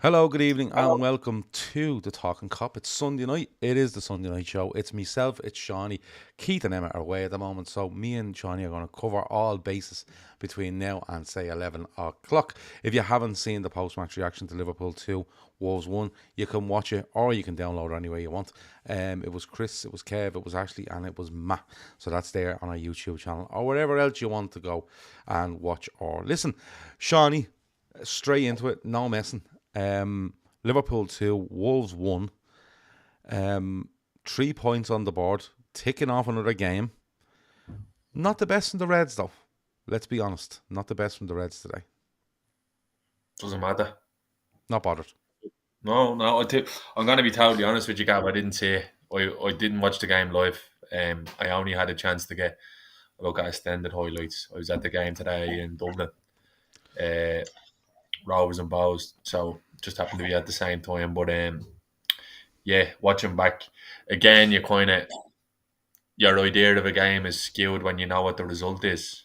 Hello, good evening, and welcome to the Talkin Kop. It's Sunday night. It is the Sunday night show. It's myself, it's Shawnee. Keith and Emma are away at the moment, so me and Shawnee are going to cover all bases between now and say 11 o'clock. If you haven't seen the post-match reaction to Liverpool 2, Wolves 1, you can watch it or you can download it any way you want. It was Chris, it was Kev, it was Ashley, and it was Matt. So that's there on our YouTube channel or wherever else you want to go and watch or listen. Shawnee, straight into it, no messing. Liverpool 2, Wolves 1. 3 points on the board, ticking off another game. Not the best from the Reds, though. Let's be honest. Not the best from the Reds today. Doesn't matter. Not bothered. No. I'm going to be totally honest with you, Gav. I didn't say I didn't watch the game live. I only had a chance to get a look at extended highlights. I was at the game today in Dublin, Rovers and Bows, so just happened to be at the same time. But yeah, watching back again, your idea of a game is skewed when you know what the result is.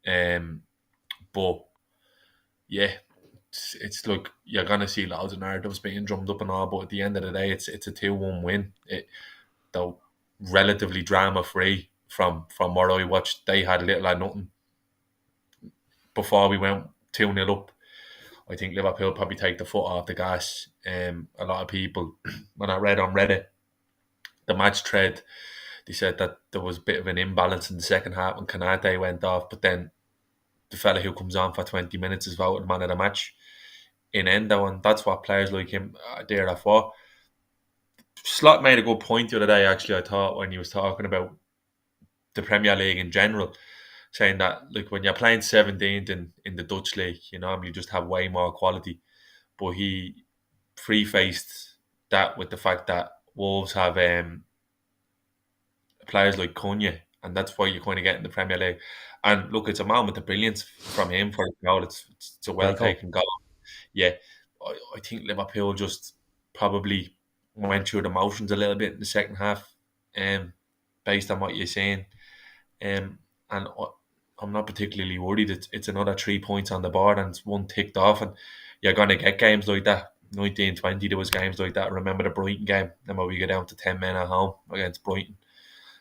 But yeah, it's like you're gonna see loads of narratives being drummed up and all, but at the end of the day, it's a 2-1 win. Though relatively drama free from what I watched. They had little or nothing before we went 2-0 up. I think Liverpool probably take the foot off the gas. A lot of people, when I read on Reddit, the match thread, they said that there was a bit of an imbalance in the second half when Kanate went off, but then the fella who comes on for 20 minutes is voted man of the match in Endo, and that's what players like him are there for. Slot made a good point the other day, actually, I thought, when he was talking about the Premier League in general, saying that like when you're playing 17th in the Dutch league, you normally just have way more quality. But he free-faced that with the fact that Wolves have players like Cunha, and that's why you kind of get in the Premier League. And look, it's a moment of brilliance from him for a goal. It's a well Great goal. taken goal. Yeah, I think Liverpool just probably went through the motions a little bit in the second half, based on what you're saying. And I'm not particularly worried. It's another 3 points on the board and it's one ticked off. And you're going to get games like that. 1920, there was games like that. I remember the Brighton game. Then when we go down to 10 men at home against Brighton,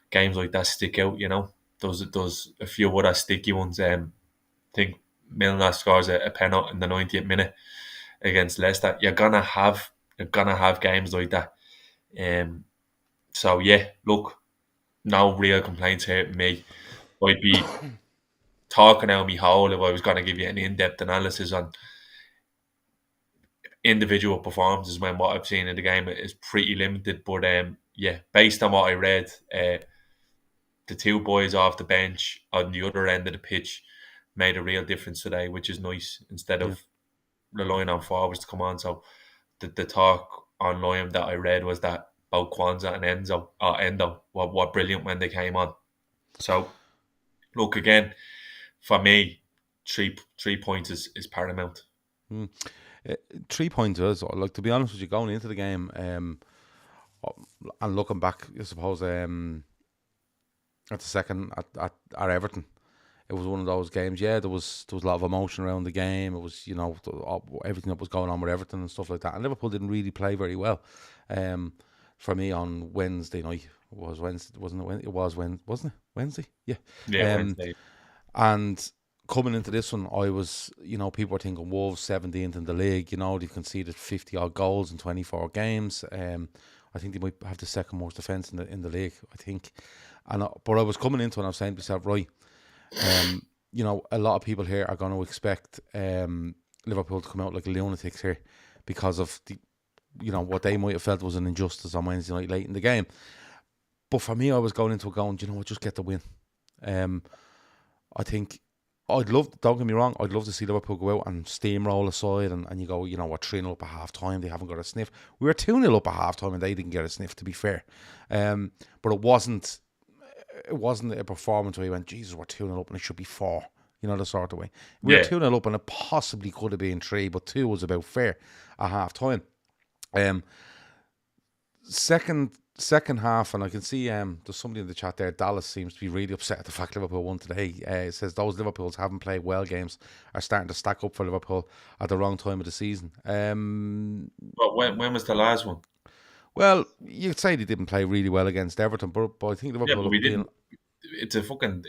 games like that stick out. Those a few other sticky ones. I think Milner scores a penalty in the 90th minute against Leicester. You're gonna have games like that. So yeah, look, no real complaints here to me. I'd be talking out me whole if I was going to give you an in-depth analysis on individual performances when what I've seen in the game is pretty limited. But yeah, based on what I read, the two boys off the bench on the other end of the pitch made a real difference today, which is nice instead Yeah. of relying on forwards to come on. So the talk online that I read was that both Kwanzaa and Endo were brilliant when they came on. So look, again, for me, three points is paramount. Mm. 3 points is, like, to be honest with you, going into the game, and looking back, I suppose, at the second, at Everton, it was one of those games. Yeah, there was a lot of emotion around the game. It was, everything that was going on with Everton and stuff like that. And Liverpool didn't really play very well. For me, on Wednesday night, it was Wednesday, wasn't it? It was Wednesday, wasn't it? Wednesday, yeah. Yeah, Um, Wednesday. and coming into this one, I was, people were thinking Wolves 17th in the league. They've conceded 50 odd goals in 24 games. I think they might have the second most defence in the league, I think. But I was coming into it and I was saying to myself, right, a lot of people here are going to expect Liverpool to come out like lunatics here because of what they might have felt was an injustice on Wednesday night late in the game. But for me, I was going into it going, just get the win. I think don't get me wrong, I'd love to see Liverpool go out and steamroll aside and you go, we're 3-0 up at half time, they haven't got a sniff. We were 2-0 up at half time and they didn't get a sniff, to be fair. But it wasn't a performance where you went, Jesus, we're 2-0 up and it should be 4. The sort of way. We were 2-0 up and it possibly could have been 3, but 2 was about fair at half time. second half, and I can see there's somebody in the chat there. Dallas seems to be really upset at the fact Liverpool won today. It says those Liverpools haven't played well games are starting to stack up for Liverpool at the wrong time of the season. But when was the last one? Well, you'd say they didn't play really well against Everton, but I think Yeah, Liverpool but we have been. didn't.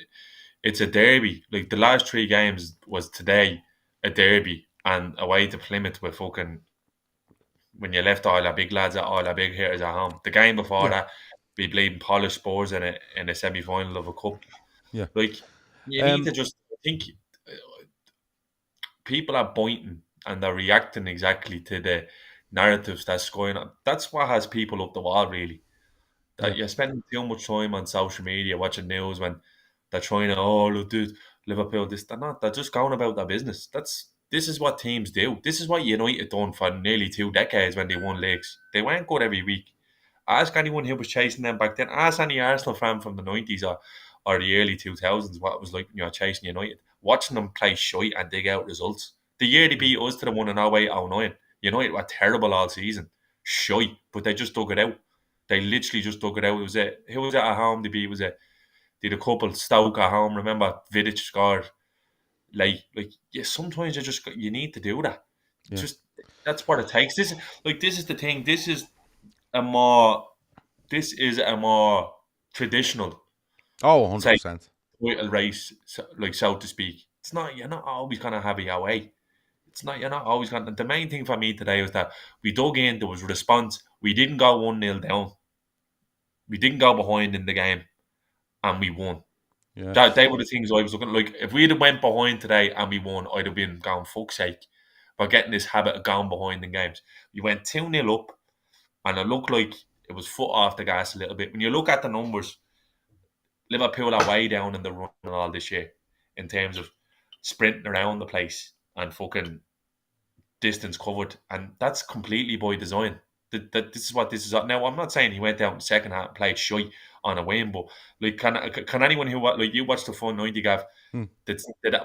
It's a derby. Like the last three games was today a derby, and away to Plymouth with fucking when you left all our big lads at all our big hitters at home. The game before Yeah, that, we bleeding polished Spurs in a semi final of a cup. yeah. Like you need to Um, just I think people are biting and they're reacting exactly to the narratives that's going on. That's what has people up the wall, really. yeah, That you're spending too much time on social media watching news when they're trying to, oh, look, dude, Liverpool, this, they're not. They're just going about their business. This is what teams do. This is what United done for nearly 2 decades when they won leagues. They weren't good every week. Ask anyone who was chasing them back then. Ask any Arsenal fan from the 90s or the early 2000s what it was like when you were chasing United. Watching them play shite and dig out results. The year they beat us to the 1-0 United were terrible all season. Shite, but they just dug it out. They literally just dug it out. It was who was it at home? They beat did a couple Stoke at home. Remember Vidic scored. Like yeah, sometimes you need to do that. yeah. Just that's what it takes. This is the thing. A more this is a more traditional Oh, 100 say percent. title race, so to speak. It's not you're not always gonna have it your way. It's not you're not always gonna. The main thing for me today was that we dug in. There was a response. We didn't go 1-0 down. We didn't go behind in the game, and we won. Yeah, That they were the things I was looking like. If we'd have went behind today and we won, I'd have been going fuck's sake. We're getting this habit of going behind in games. We went 2-0 up, and it looked like it was foot off the gas a little bit. When you look at the numbers, Liverpool are way down in the run and all this year in terms of sprinting around the place and fucking distance covered, and that's completely by design. That this is what this is. Now, I'm not saying he went out in the second half and played shy on a win, but like, can anyone who like you watched the full 90, Gav? hmm.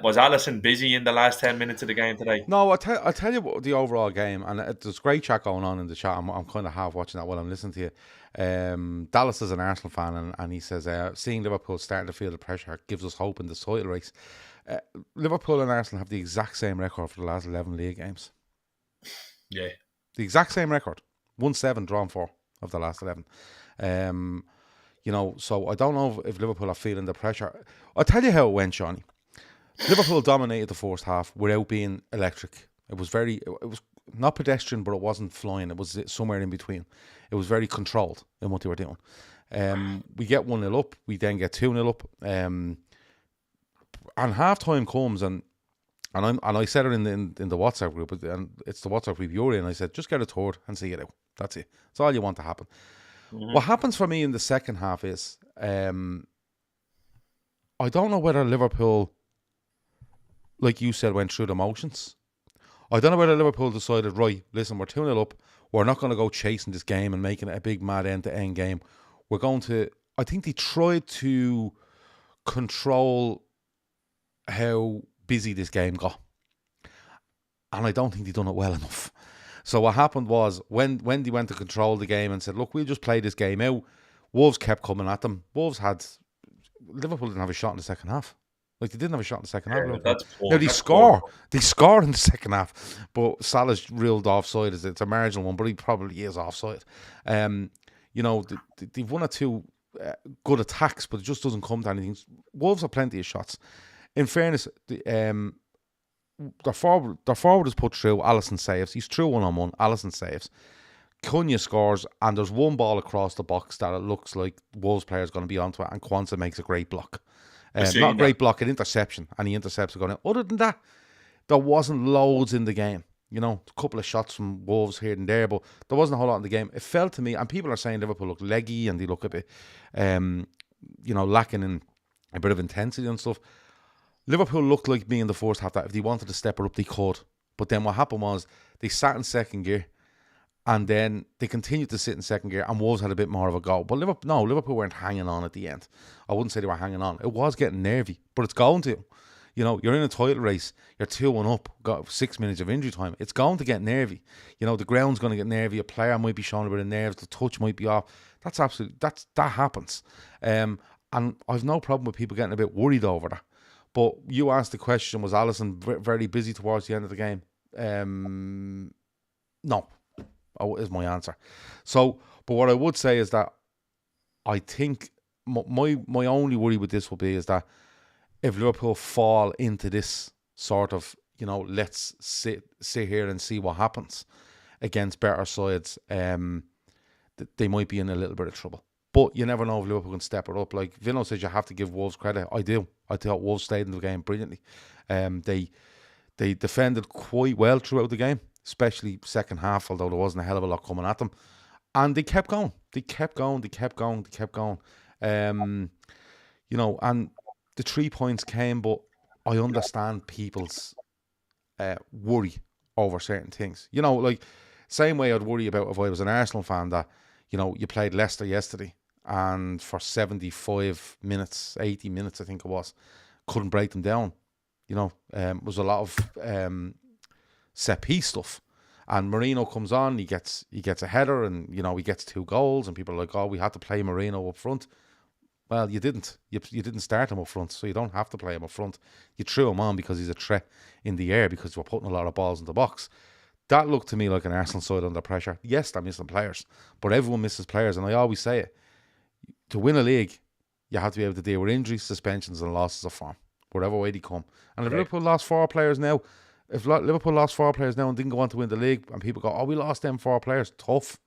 Was Allison busy in the last 10 minutes of the game today? No, I tell you what, the overall game, and there's great chat going on in the chat. I'm kind of half watching that while I'm listening to you. Dallas is an Arsenal fan, and he says, seeing Liverpool starting to feel the pressure gives us hope in the title race. Liverpool and Arsenal have the exact same record for the last 11 league games. Yeah, The exact same record. 1-7, drawn 4 of the last 11. So I don't know if Liverpool are feeling the pressure. I'll tell you how it went, Johnny. Liverpool dominated the first half without being electric. It was not pedestrian, but it wasn't flying. It was somewhere in between. It was very controlled in what they were doing. We get 1-0 up. We then get 2-0 up. And half time comes, and I said it in the WhatsApp group, and it's the WhatsApp group you're in. I said, just get a third and see it out. That's it. That's all you want to happen. mm-hmm. What happens for me in the second half is, I don't know whether Liverpool, like you said, went through the motions. I don't know whether Liverpool decided, right, listen, we're 2-0 up. We're not going to go chasing this game and making it a big mad end-to-end game. We're going to... I think they tried to control how busy this game got. And I don't think they done it well enough. So what happened was, when they went to control the game and said, look, we'll just play this game out, Wolves kept coming at them. Liverpool didn't have a shot in the second half. Like, they didn't have a shot in the second half. Yeah, that's poor. Now, they That's score. poor. They score in the second half. But Salah's ruled offside. It's a marginal one, but he probably is offside. They've one or two good attacks, but it just doesn't come to anything. Wolves have plenty of shots. In fairness, their forward is put through. Alisson saves. He's through 1-on-1. Alisson saves. Cunha scores, and there's one ball across the box that it looks like Wolves player's going to be onto it, and Kwanzaa makes a great block. Not a great block, an interception, and he intercepts it going out. Other than that, there wasn't loads in the game. A couple of shots from Wolves here and there, but there wasn't a whole lot in the game. It felt to me, and people are saying Liverpool look leggy and they look a bit, lacking in a bit of intensity and stuff. Liverpool looked like me in the first half that if they wanted to step it up, they could. But then what happened was they sat in second gear, and then they continued to sit in second gear, and Wolves had a bit more of a go. But Liverpool weren't hanging on at the end. I wouldn't say they were hanging on. It was getting nervy, but it's going to. You know, you're in a title race, you're 2-1 up, got 6 minutes of injury time. It's going to get nervy. You know, the ground's going to get nervy. A player might be showing a bit of nerves. The touch might be off. That happens. And I've no problem with people getting a bit worried over that. But you asked the question, was Alisson very busy towards the end of the game? No, is my answer. So, but what I would say is that I think my only worry with this will be is that if Liverpool fall into this sort of, you know, let's sit here and see what happens against better sides, they might be in a little bit of trouble. But you never know if Liverpool can step it up. Like Vino says, you have to give Wolves credit. I do. I thought Wolves stayed in the game brilliantly. They defended quite well throughout the game, especially second half, although there wasn't a hell of a lot coming at them. And they kept going. They kept going. You know, and the 3 points came, but I understand people's worry over certain things. You know, like, same way I'd worry about if I was an Arsenal fan that, you know, you played Leicester yesterday and for 75 minutes, 80 minutes, I think it was, couldn't break them down. You know, it was a lot of set piece stuff. And Marino comes on, he gets a header, and, you know, he gets 2 goals, and people are like, oh, we had to play Marino up front. Well, you didn't. You didn't start him up front, so you don't have to play him up front. You threw him on because he's a threat in the air, because we're putting a lot of balls in the box. That looked to me like an Arsenal side under pressure. Yes, they're missing players, but everyone misses players, and I always say it. To win a league, you have to be able to deal with injuries, suspensions, and losses of form, whatever way they come. And if Liverpool lost 4 players now, and didn't go on to win the league, and people go, oh, we lost them 4 players, tough.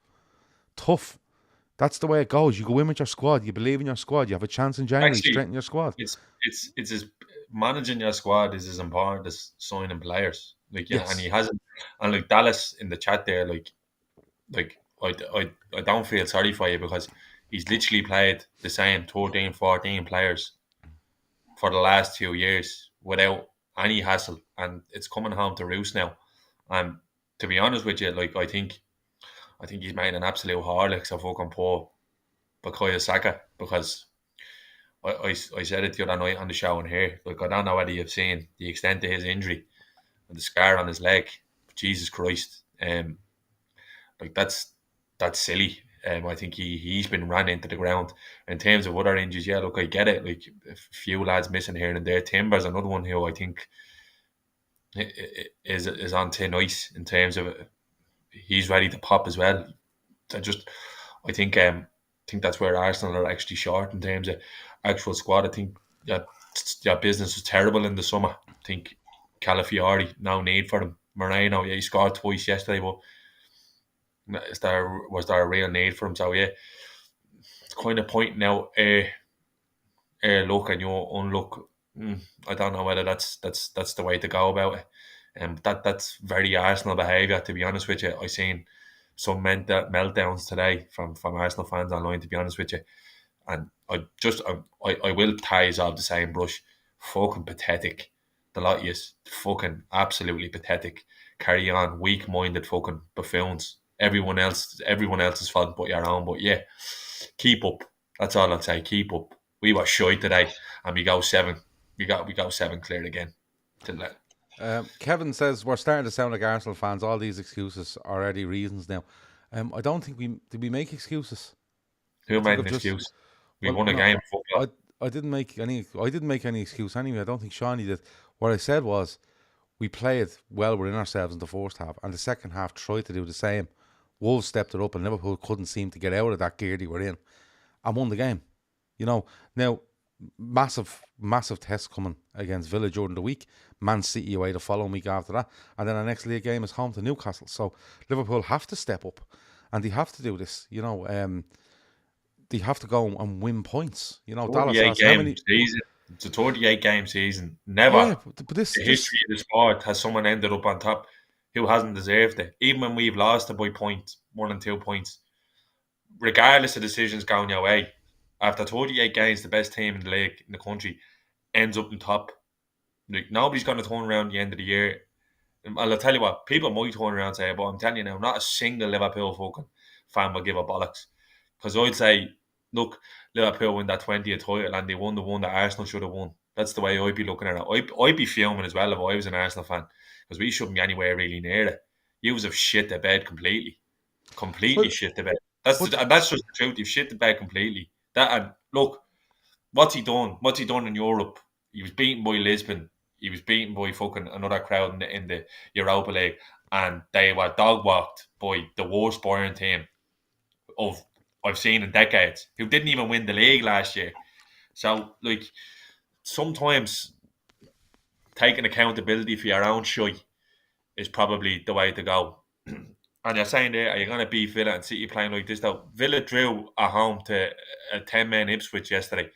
That's the way it goes. You go in with your squad. You believe in your squad. You have a chance in January. Actually, strengthen your squad. It's as managing your squad is as important as signing players. Like, yeah, yes. And he hasn't. And like Dallas in the chat there, like I don't feel sorry for you, because he's literally played the same 13, 14 players for the last 2 years without any hassle, and it's coming home to roost now. And to be honest with you, like I think he's made an absolute Horlicks of fucking poor Bukayo Saka, because I said it the other night on the show in here. Like, I don't know whether you've seen the extent of his injury and the scar on his leg. Jesus Christ, like that's silly. I think he's been ran into the ground. In terms of other injuries, yeah, look, I get it. Like, a few lads missing here and there. Timber's another one who I think is on thin ice in terms of he's ready to pop as well. I think that's where Arsenal are actually short in terms of actual squad. I think that business was terrible in the summer. I think Calafiori, no need for them. Moreno, yeah, he scored twice yesterday, but was there a real need for him? So yeah, it's kind of pointing out look and you unlook. I don't know whether that's the way to go about it. And that's very Arsenal behaviour, to be honest with you. I seen some meltdowns today from Arsenal fans online, to be honest with you. And I will tie us all the same brush. Fucking pathetic. The lot of you, fucking absolutely pathetic. Carry on, weak-minded fucking buffoons. Everyone else's fault but your own. But yeah, keep up. That's all I'd say. Keep up. We were shy today, and we go 7. We go 7 clear again. Kevin says we're starting to sound like Arsenal fans. All these excuses are already reasons now. I don't think did we make excuses. Who made an excuse? We won a game. I didn't make any excuse anyway. I don't think Shawnee did. What I said was we played well within ourselves in the first half, and the second half tried to do the same. Wolves stepped it up, and Liverpool couldn't seem to get out of that gear they were in, and won the game. You know, now massive test coming against Villa during the week. Man City away the following week after that, and then our next league game is home to Newcastle. So Liverpool have to step up, and they have to do this. You know, they have to go and win points. You know, Dallas has how many? Season. It's a 38-game season. Never in the history of the sport has someone ended up on top who hasn't deserved it. Even when we've lost it by 1 and 2 points, regardless of decisions going your way, after 38 games, the best team in the league in the country ends up on top. Like, nobody's going to turn around the end of the year. I'll tell you what, people might turn around and say, but I'm telling you now, not a single Liverpool fucking fan will give a bollocks. Because I'd say, look, Liverpool win that 20th title and they won the one that Arsenal should have won. That's the way I'd be looking at it. I'd be fuming as well if I was an Arsenal fan, because we shouldn't be anywhere really near it. You have shit the bed completely. Completely Well, shit the bed. but And that's just the truth. You've shit the bed completely. That, and look, what's he done? What's he done in Europe? He was beaten by Lisbon. He was beaten by fucking another crowd in the Europa League, and they were dog walked by the worst Bayern team of I've seen in decades, who didn't even win the league last year. So, like, sometimes taking accountability for your own shit is probably the way to go. And you're saying there, are you going to beat Villa and City playing like this? Though Villa drew at home to a 10-man Ipswich yesterday,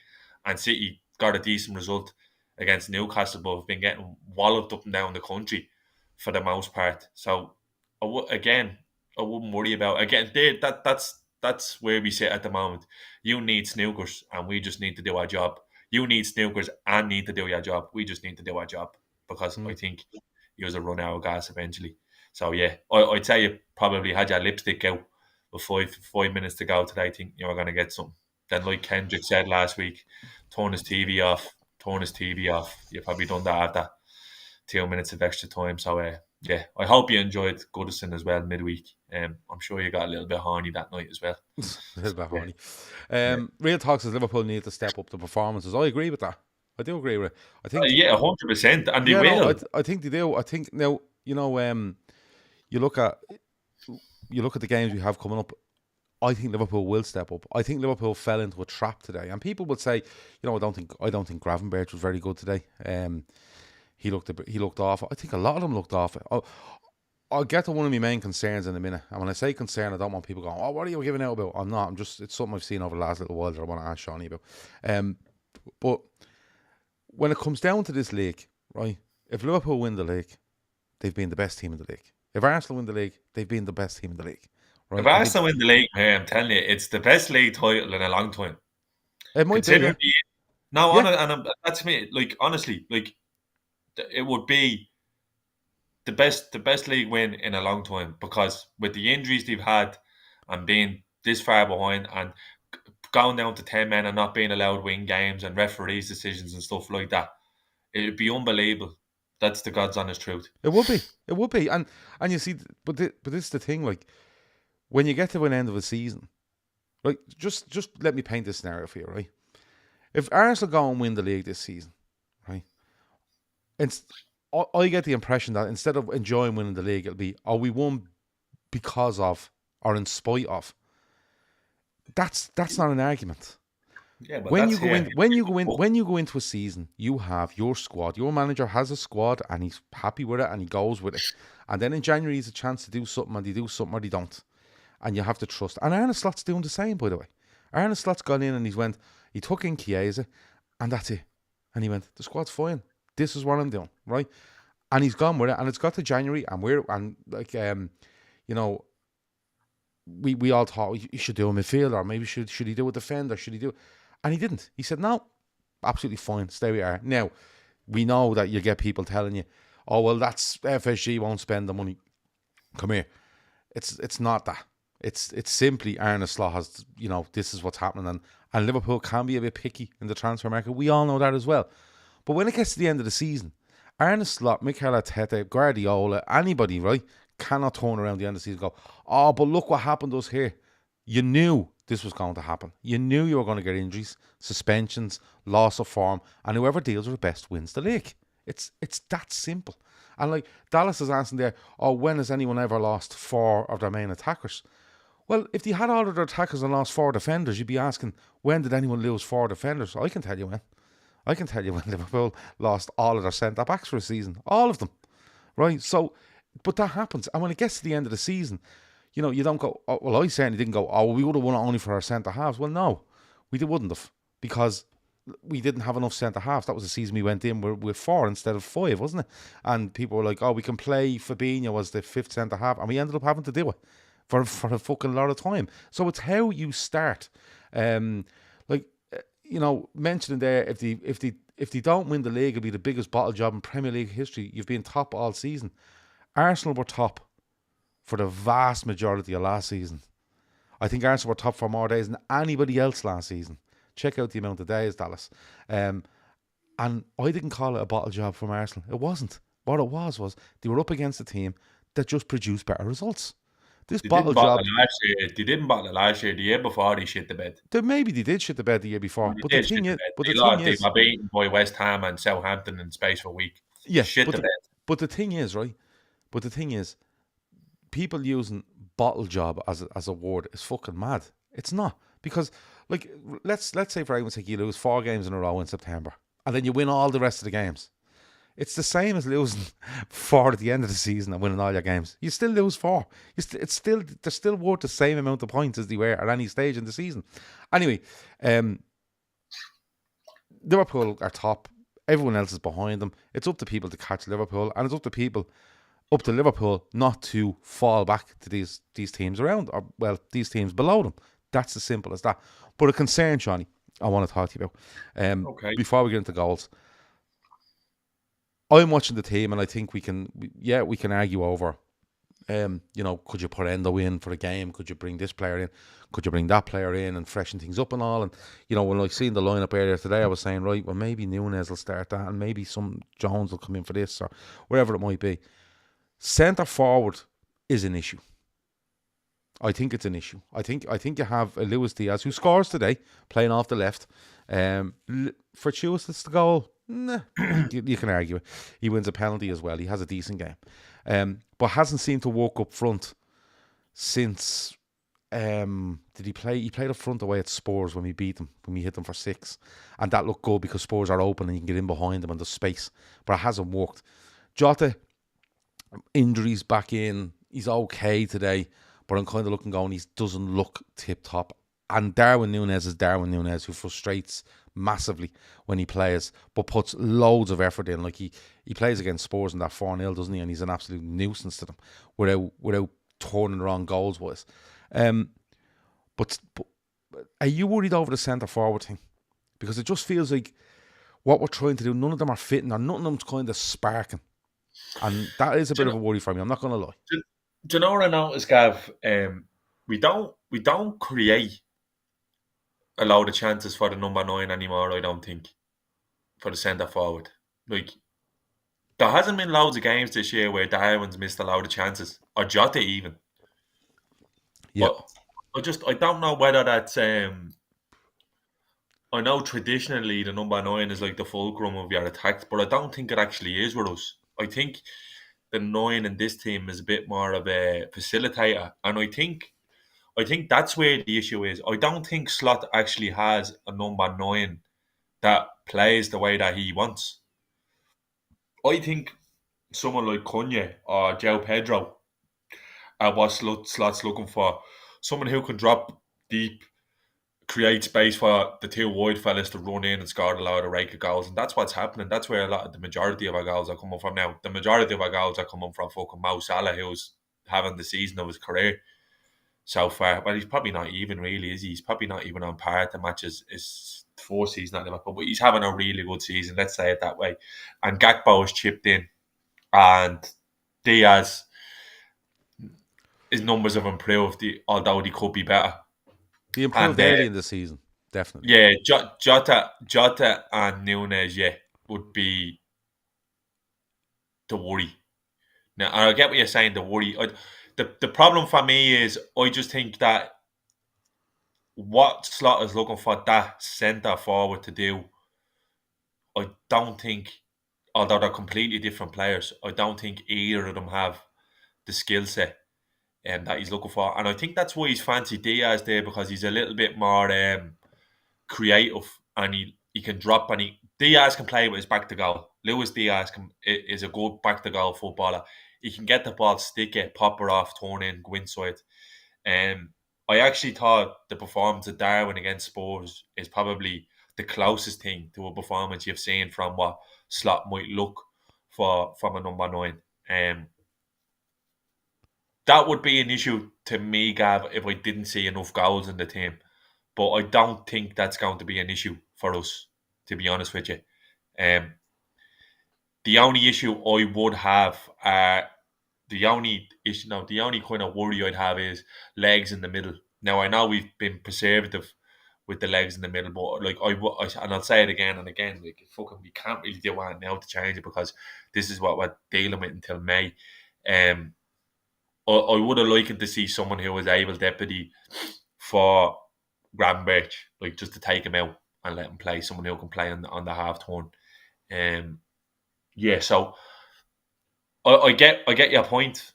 and City got a decent result against Newcastle, but have been getting walloped up and down the country for the most part. So, again, I wouldn't worry about again. That's where we sit at the moment. You need snookers, and we just need to do our job. You need snookers and need to do your job. We just need to do our job, because I think you a run out of gas eventually. So yeah, I'd say you probably had your lipstick out with 5 minutes to go today. I think you were going to get something. Then, like Kendrick said last week, turn his TV off. Turn his TV off. You probably done that after 2 minutes of extra time. So yeah, I hope you enjoyed Goodison as well midweek. I'm sure you got a little bit horny that night as well. a little bit horny. Real talk says Liverpool need to step up the performances. I agree with that. I do agree with it. I think yeah, 100%, and they yeah, will. no, I think they do. I think now you look at the games we have coming up. I think Liverpool will step up. I think Liverpool fell into a trap today, and people would say, I don't think Gravenberch was very good today. He looked awful. I think a lot of them looked awful. I'll get to one of my main concerns in a minute. And when I say concern, I don't want people going, "Oh, what are you giving out about?" I'm not. It's something I've seen over the last little while that I want to ask Shawnee about. But when it comes down to this league, right? If Liverpool win the league, they've been the best team in the league. If Arsenal win the league, they've been the best team in the league. Right? If Arsenal win the league, I'm telling you, it's the best league title in a long time. It might Considering be, that's me. Like, honestly, like, it would be the best league win in a long time, because with the injuries they've had and being this far behind and going down to 10 men and not being allowed to win games and referees' decisions and stuff like that, it would be unbelievable. That's the God's honest truth. It would be, and you see, but this is the thing. Like, when you get to an end of a season, like, just let me paint this scenario for you, right? If Arsenal go and win the league this season, right? I get the impression that instead of enjoying winning the league, it'll be, we won because of or in spite of. That's not an argument. Yeah, but when you go into a season, you have your squad. Your manager has a squad, and he's happy with it, and he goes with it. And then in January, he's a chance to do something, and they do something or they don't. And you have to trust. And Arne Slot's doing the same, by the way. Arne Slot's gone in and he took in Chiesa, and that's it. And he went, the squad's fine. This is what I'm doing, right? And he's gone with it, and it's got to January, and we all thought he should do a midfielder, or maybe should he do a defender? Should he do? And he didn't. He said, no, absolutely fine. Stay where we are. Now, we know that you get people telling you, oh, well, that's FSG won't spend the money. Come here. It's not that. It's simply Arne Slot has, this is what's happening. And Liverpool can be a bit picky in the transfer market. We all know that as well. But when it gets to the end of the season, Arne Slot, Mikel Arteta, Guardiola, anybody, right, cannot turn around the end of the season and go, oh, but look what happened to us here. You knew this was going to happen. You knew you were going to get injuries, suspensions, loss of form, and whoever deals with it best wins the league. It's that simple. And like Dallas is asking there, oh, when has anyone ever lost 4 of their main attackers? Well, if they had all of their attackers and lost 4 defenders, you'd be asking, when did anyone lose 4 defenders? I can tell you when. I can tell you when Liverpool lost all of their centre-backs for a season. All of them. Right? So, but that happens. And when it gets to the end of the season, you don't go, oh, well, I certainly didn't go, oh, we would have won it only for our centre-halves. Well, no, we wouldn't have, because we didn't have enough centre-halves. That was the season we went in with 4 instead of 5, wasn't it? And people were like, oh, we can play Fabinho as the 5th centre-half. And we ended up having to do it for a fucking lot of time. So it's how you start. Mentioning there, if they don't win the league, it'll be the biggest bottle job in Premier League history. You've been top all season. Arsenal were top for the vast majority of last season. I think Arsenal were top for more days than anybody else last season. Check out the amount of days, Dallas. And I didn't call it a bottle job from Arsenal. It wasn't. What it was they were up against a team that just produced better results. This They bottle didn't bottle job, it last year. They didn't bottle it last year. The year before, they shit the bed. maybe they did shit the bed the year Oh, before. they But the did thing shit the is, bed. but the They thing lost. They is, were beaten by West Ham and Southampton in space of a week. yeah. Shit the bed. But the thing is, right? But the thing is, people using bottle job as a word is fucking mad. It's not, because like let's say for argument's sake you lose 4 games in a row in September and then you win all the rest of the games. It's the same as losing 4 at the end of the season and winning all your games. You still lose 4. It's still they're still worth the same amount of points as they were at any stage in the season. Anyway, um, Liverpool are top. Everyone else is behind them. It's up to people to catch Liverpool, and it's up to Liverpool not to fall back to these teams around, or well, these teams below them. That's as simple as that. But a concern, Johnny, I want to talk to you about. Okay. Before we get into goals, I'm watching the team, and I think we can argue over. Could you put Endo in for the game? Could you bring this player in? Could you bring that player in and freshen things up and all? And when I seen the lineup earlier today, I was saying, right, well, maybe Nunez will start that, and maybe some Jones will come in for this, or wherever it might be. Centre forward is an issue. I think it's an issue. I think you have Luis Diaz, who scores today, playing off the left. Fortuitous the goal. Nah, you can argue it. He wins a penalty as well. He has a decent game, but hasn't seemed to walk up front since. Did he play? He played up front away at Spurs when we beat them, when we hit them for 6, and that looked good because Spurs are open and you can get in behind them and there's space. But it hasn't worked. Jota, injuries back in. He's okay today, but I'm kind of looking going. He doesn't look tip top. And Darwin Núñez is Darwin Núñez, who frustrates massively when he plays, but puts loads of effort in. Like he plays against Spurs in that 4-0, doesn't he? And he's an absolute nuisance to them without turning around goals wise. But are you worried over the centre forward thing? Because it just feels like what we're trying to do, none of them are fitting, or none of them's kind of sparking. And that is a bit of a worry for me. I'm not going to lie. Do you know what I noticed, Gav? We don't create a lot of chances for the number 9 anymore. I don't think, for the centre forward. Like, there hasn't been loads of games this year where Darwin's missed a lot of chances, or Jota even. Yeah. But I don't know whether that's. I know traditionally the number 9 is like the fulcrum of your attacks, but I don't think it actually is with us. I think the 9 in this team is a bit more of a facilitator, and I think that's where the issue is. I don't think Slot actually has a number 9 that plays the way that he wants. I think someone like Cunha or Joe Pedro are what Slot's looking for. Someone who can drop deep, create space for the 2 wide fellas to run in and score a lot of rake of goals. And that's what's happening. That's where the majority of our goals are coming from now. The majority of our goals are coming from fucking Mo Salah, who's having the season of his career so far. Well, he's probably not even really, is he? He's probably not even on par to match his 4th season at Liverpool. But he's having a really good season, let's say it that way. And Gakpo has chipped in. And Diaz, his numbers have improved, although they could be better. He improved early in the season, definitely. Yeah, Jota and Núñez, would be the worry. Now, I get what you're saying, the worry. The problem for me is I just think that what Slot is looking for that centre forward to do, I don't think, although they're completely different players, I don't think either of them have the skill set that he's looking for. And I think that's why he's fancy Diaz there, because he's a little bit more creative, and he can drop, and Diaz can play with his back to goal. Luis Diaz is a good back to goal footballer. He can get the ball, stick it, pop her off, turn in, go inside. I actually thought the performance of Darwin against Spurs is probably the closest thing to a performance you've seen from what Slot might look for from a number 9. That would be an issue to me, Gav, if I didn't see enough goals in the team. But I don't think that's going to be an issue for us, to be honest with you. The only issue I would have, the only kind of worry I'd have is legs in the middle. Now, I know we've been conservative with the legs in the middle. But like and I'll say it again and again, like fucking we can't really do anything now to change it because this is what we're dealing with until May. I would have liked to see someone who was able deputy for Graham Birch, like just to take him out and let him play. Someone who can play on the half turn. Yeah, so I get your point.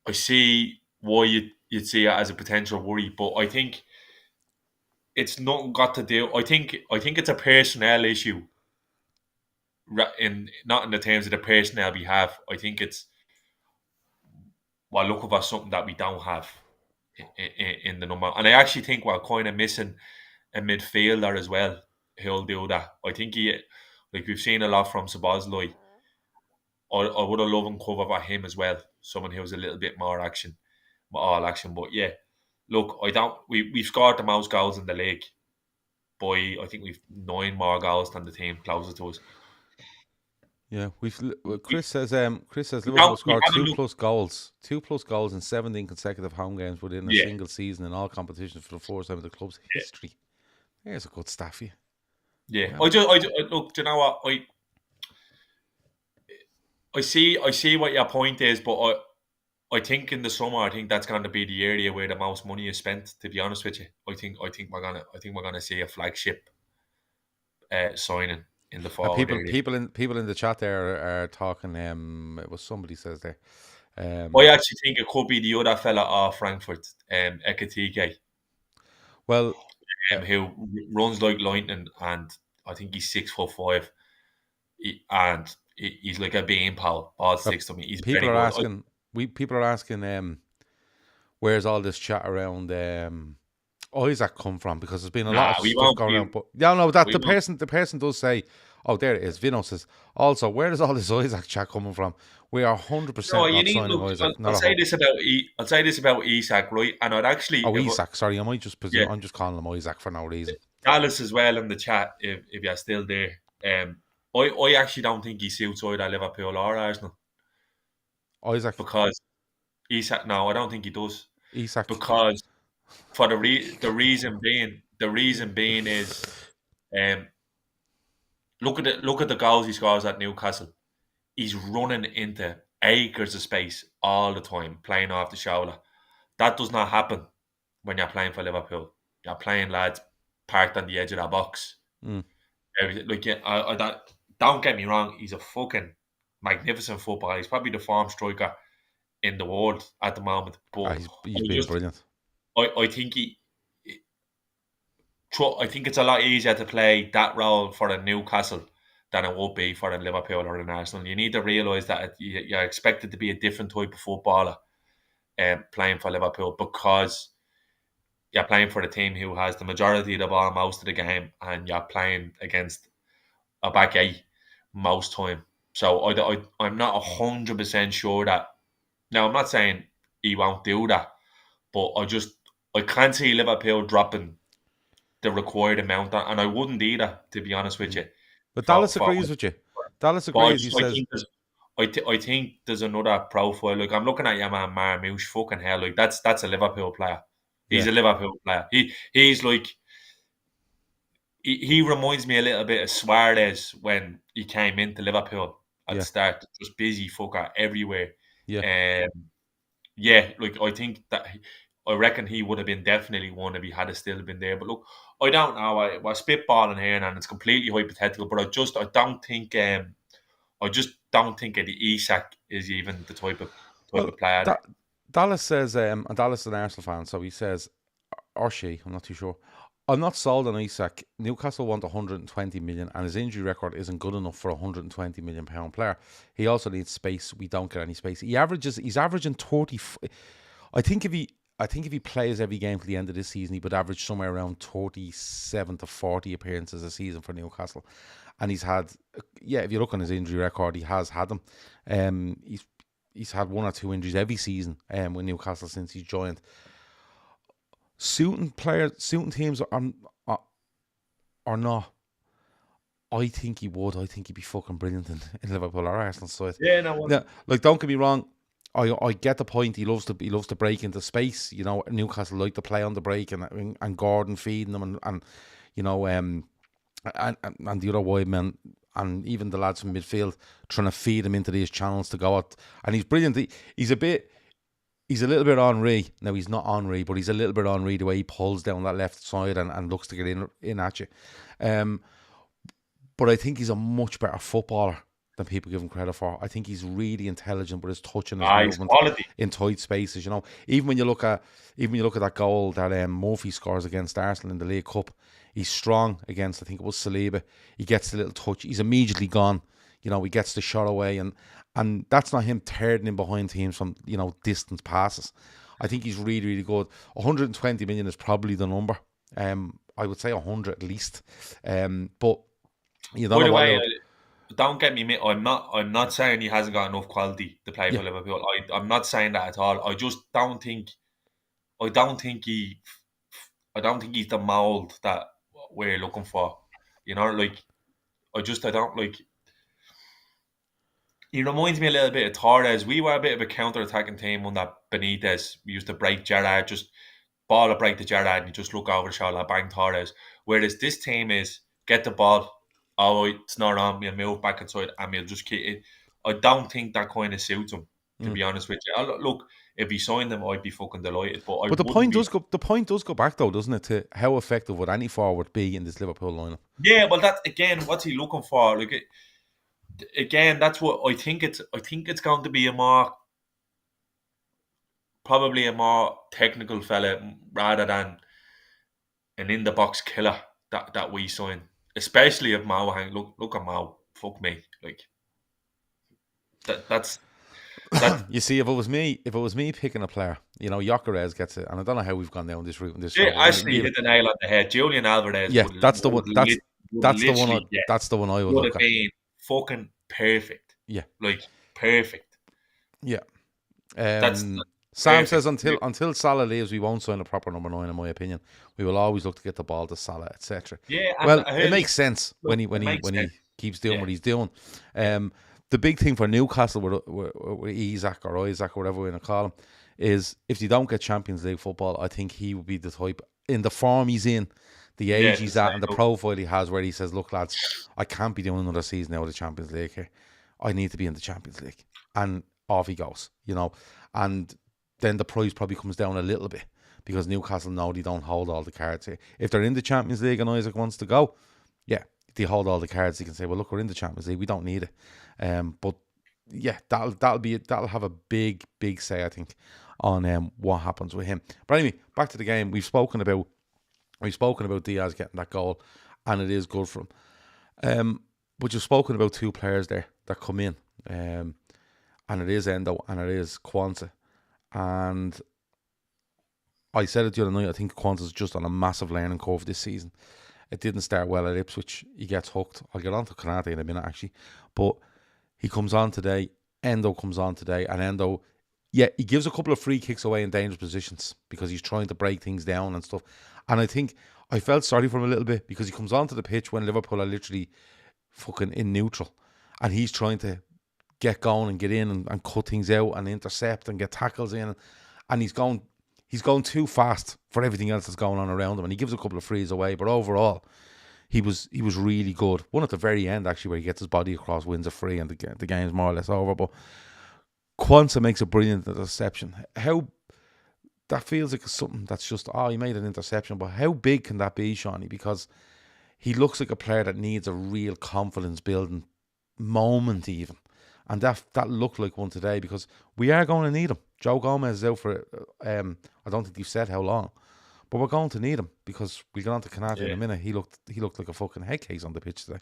I see why you'd see it as a potential worry, but I think it's not got to do. I think it's a personnel issue. Not in the terms of the personnel we have. I think it's we're looking for something that we don't have in the number. And I actually think we're kind of missing a midfielder as well who'll do that. I think like we've seen a lot from Sabozloi. I would have loved and cover for him as well. Someone who's a little bit more all action. But yeah, look, we've scored the most goals in the league. I think we've 9 more goals than the team closest to us. Yeah, Chris says Liverpool scored 2+ goals in 17 consecutive home games within a single season in all competitions for the first time in the club's history. There's a good stat for you. Yeah, wow. I look. Do you know what I see what your point is, but I think in the summer, I think that's going to be the area where the most money is spent. To be honest with you, I think we're gonna see a flagship signing in the fall. People in the chat there are talking. What somebody says there. I actually think it could be the other fella off Frankfurt, Ekatike. Well, who runs like lightning, and I think he's 6'5", and he's like a bean pal. Ball sticks to me. He's people very are good. asking. People are asking. Where's all this chat around? Isak come from? Because there's been a lot of stuff going around. But the person does say, "Oh, there it is." Vino says, "Also, where does all this Isak chat coming from? We are 100% not signing Isak." I'll say this about Isak, right? And I'd actually Isak. Sorry, I might just presume. I'm just calling him Isak for no reason. Dallas as well in the chat, if you're still there. I actually don't think he suits either Liverpool or Arsenal. Isak, because Isak. No, I don't think he does. Isak, because for the reason being is, look at the goals he scores at Newcastle. He's running into acres of space all the time, playing off the shoulder. That does not happen when you're playing for Liverpool. You're playing lads parked on the edge of that box. Don't get me wrong. He's a fucking magnificent footballer. He's probably the form striker in the world at the moment. But he's been brilliant. I think I think it's a lot easier to play that role for a Newcastle than it would be for a Liverpool or an Arsenal. You need to realise that you're expected to be a different type of footballer playing for Liverpool, because you're playing for the team who has the majority of the ball most of the game, and you're playing against a back eight most time. So I'm not 100% sure that. Now, I'm not saying he won't do that, but I can't see Liverpool dropping the required amount, and I wouldn't either, to be honest with you. But Dallas agrees with you. Dallas agrees. He says, I think there's another profile. Like, I'm looking at your man Marmouche. Fucking hell, like that's a Liverpool player. He's a Liverpool player. He's like, he reminds me a little bit of Suarez when he came into Liverpool at the start. Just busy fucker everywhere. Like I reckon he would have been definitely one if he had still been there. But look, I don't know. We're spitballing here, and it's completely hypothetical. But I don't think Eddie Isak is even the type of player. Dallas says, and Dallas is an Arsenal fan, so he says, or she, I'm not too sure, "I'm not sold on Isak. Newcastle want 120 million, and his injury record isn't good enough for a 120 million pound player. He also needs space. We don't get any space. He's averaging 30. I think if he plays every game to the end of this season, he would average somewhere around 37 to 40 appearances a season for Newcastle. And he's had, if you look on his injury record, he has had them. He's had 1 or 2 injuries every season with Newcastle since he's joined. Suiting teams or not, I think he would. I think he'd be fucking brilliant in Liverpool or Arsenal side. Yeah, no. Like, don't get me wrong. I get the point. He loves to break into space. You know, Newcastle like to play on the break, and Gordon feeding them, and you know, and the other wide men, and even the lads from midfield trying to feed him into these channels to go out. And he's brilliant. He's a little bit Henry. Now, he's not Henry, but he's a little bit Henry the way he pulls down that left side and looks to get in at you. But I think he's a much better footballer than people give him credit for. I think he's really intelligent with his touch and his He's movement quality. in tight spaces. You know, even when you look at that goal that Murphy scores against Arsenal in the League Cup, he's strong against, I think it was Saliba. He gets the little touch. He's immediately gone. You know, he gets the shot away, and that's not him tearing in behind teams from, you know, distance passes. I think he's really, really good. 120 million is probably the number. I would say 100 at least. But you don't By know the what way, Liverpool. don't get me. I'm not saying he hasn't got enough quality to play Yeah, for Liverpool. I'm not saying that at all. I just don't think. I don't think he. I don't think he's the mold that we're looking for. You know, like I don't like. He reminds me a little bit of Torres. We were a bit of a counter-attacking team on that Benitez. We used to break Gerrard, just ball a break to Gerrard, and you just look over the shoulder, bang Torres. Whereas this team is get the ball, oh, it's not on, we'll move back inside, and we'll just keep it. I don't think that kind of suits him, to mm. be honest with you. Look, if he signed them, I'd be fucking delighted, but I But the wouldn't point be. does go. The point does go back though, doesn't it, to how effective would any forward be in this Liverpool lineup? Yeah, well, that again, what's he looking for? Like, again, that's what I think. I think it's going to be probably a more technical fella rather than an in the box killer that we sign. Especially if Mao hang. Look at Mao. Fuck me. Like that's that. You see, if it was me picking a player, you know, Gyökeres gets it, and I don't know how we've gone down this route in this Yeah, show, but actually hit the nail on the head. Julian Alvarez yeah, that's the one. would That's the one. literally That's the one I would would look have at. been fucking perfect. Yeah, Like perfect. yeah. That's Sam says perfect. until Salah leaves, we won't sign a proper number 9. In my opinion, we will always look to get the ball to Salah, etc. Yeah, and Well, it makes sense look, when it makes he sense. keeps doing Yeah, what he's doing. The big thing for Newcastle with Isak or Isaac or whatever we're going to call him is if they don't get Champions League football, I think he would be the type in the form he's in, the yeah. age To he's say, at, and the look, profile he has, where he says, "Look, lads, I can't be doing another season out of the Champions League here. I need to be in the Champions League," and off he goes. You know, and then the price probably comes down a little bit because Newcastle know they don't hold all the cards here. If they're in the Champions League and Isaac wants to go, yeah, they hold all the cards. They can say, "Well, look, we're in the Champions League. We don't need it." But yeah, that'll have a big say, I think, on what happens with him. But anyway, back to the game. We've spoken about Diaz getting that goal, and it is good for him. But you've spoken about two players there that come in, and it is Endo and it is Kwanzaa. And I said it the other night, I think Kwanzaa's just on a massive learning curve this season. It didn't start well at Ipswich. He gets hooked. I'll get on to Konate in a minute, actually. But he comes on today. Endo comes on today. And Endo, yeah, he gives a couple of free kicks away in dangerous positions because he's trying to break things down and stuff. And I think I felt sorry for him a little bit because he comes onto the pitch when Liverpool are literally fucking in neutral. And he's trying to get going and get in and cut things out and intercept and get tackles in. And he's going too fast for everything else that's going on around him. And he gives a couple of frees away. But overall, he was really good. One at the very end, actually, where he gets his body across, wins a free, and the game's more or less over. But Kwanzaa makes a brilliant interception. How that feels like something that's just, he made an interception. But how big can that be, Shawnee? Because he looks like a player that needs a real confidence building moment even. And that looked like one today because we are going to need him. Joe Gomez is out for, I don't think they've said how long. But we're going to need him because we'll get on to Konate in yeah. a minute. He looked like a fucking head case on the pitch today.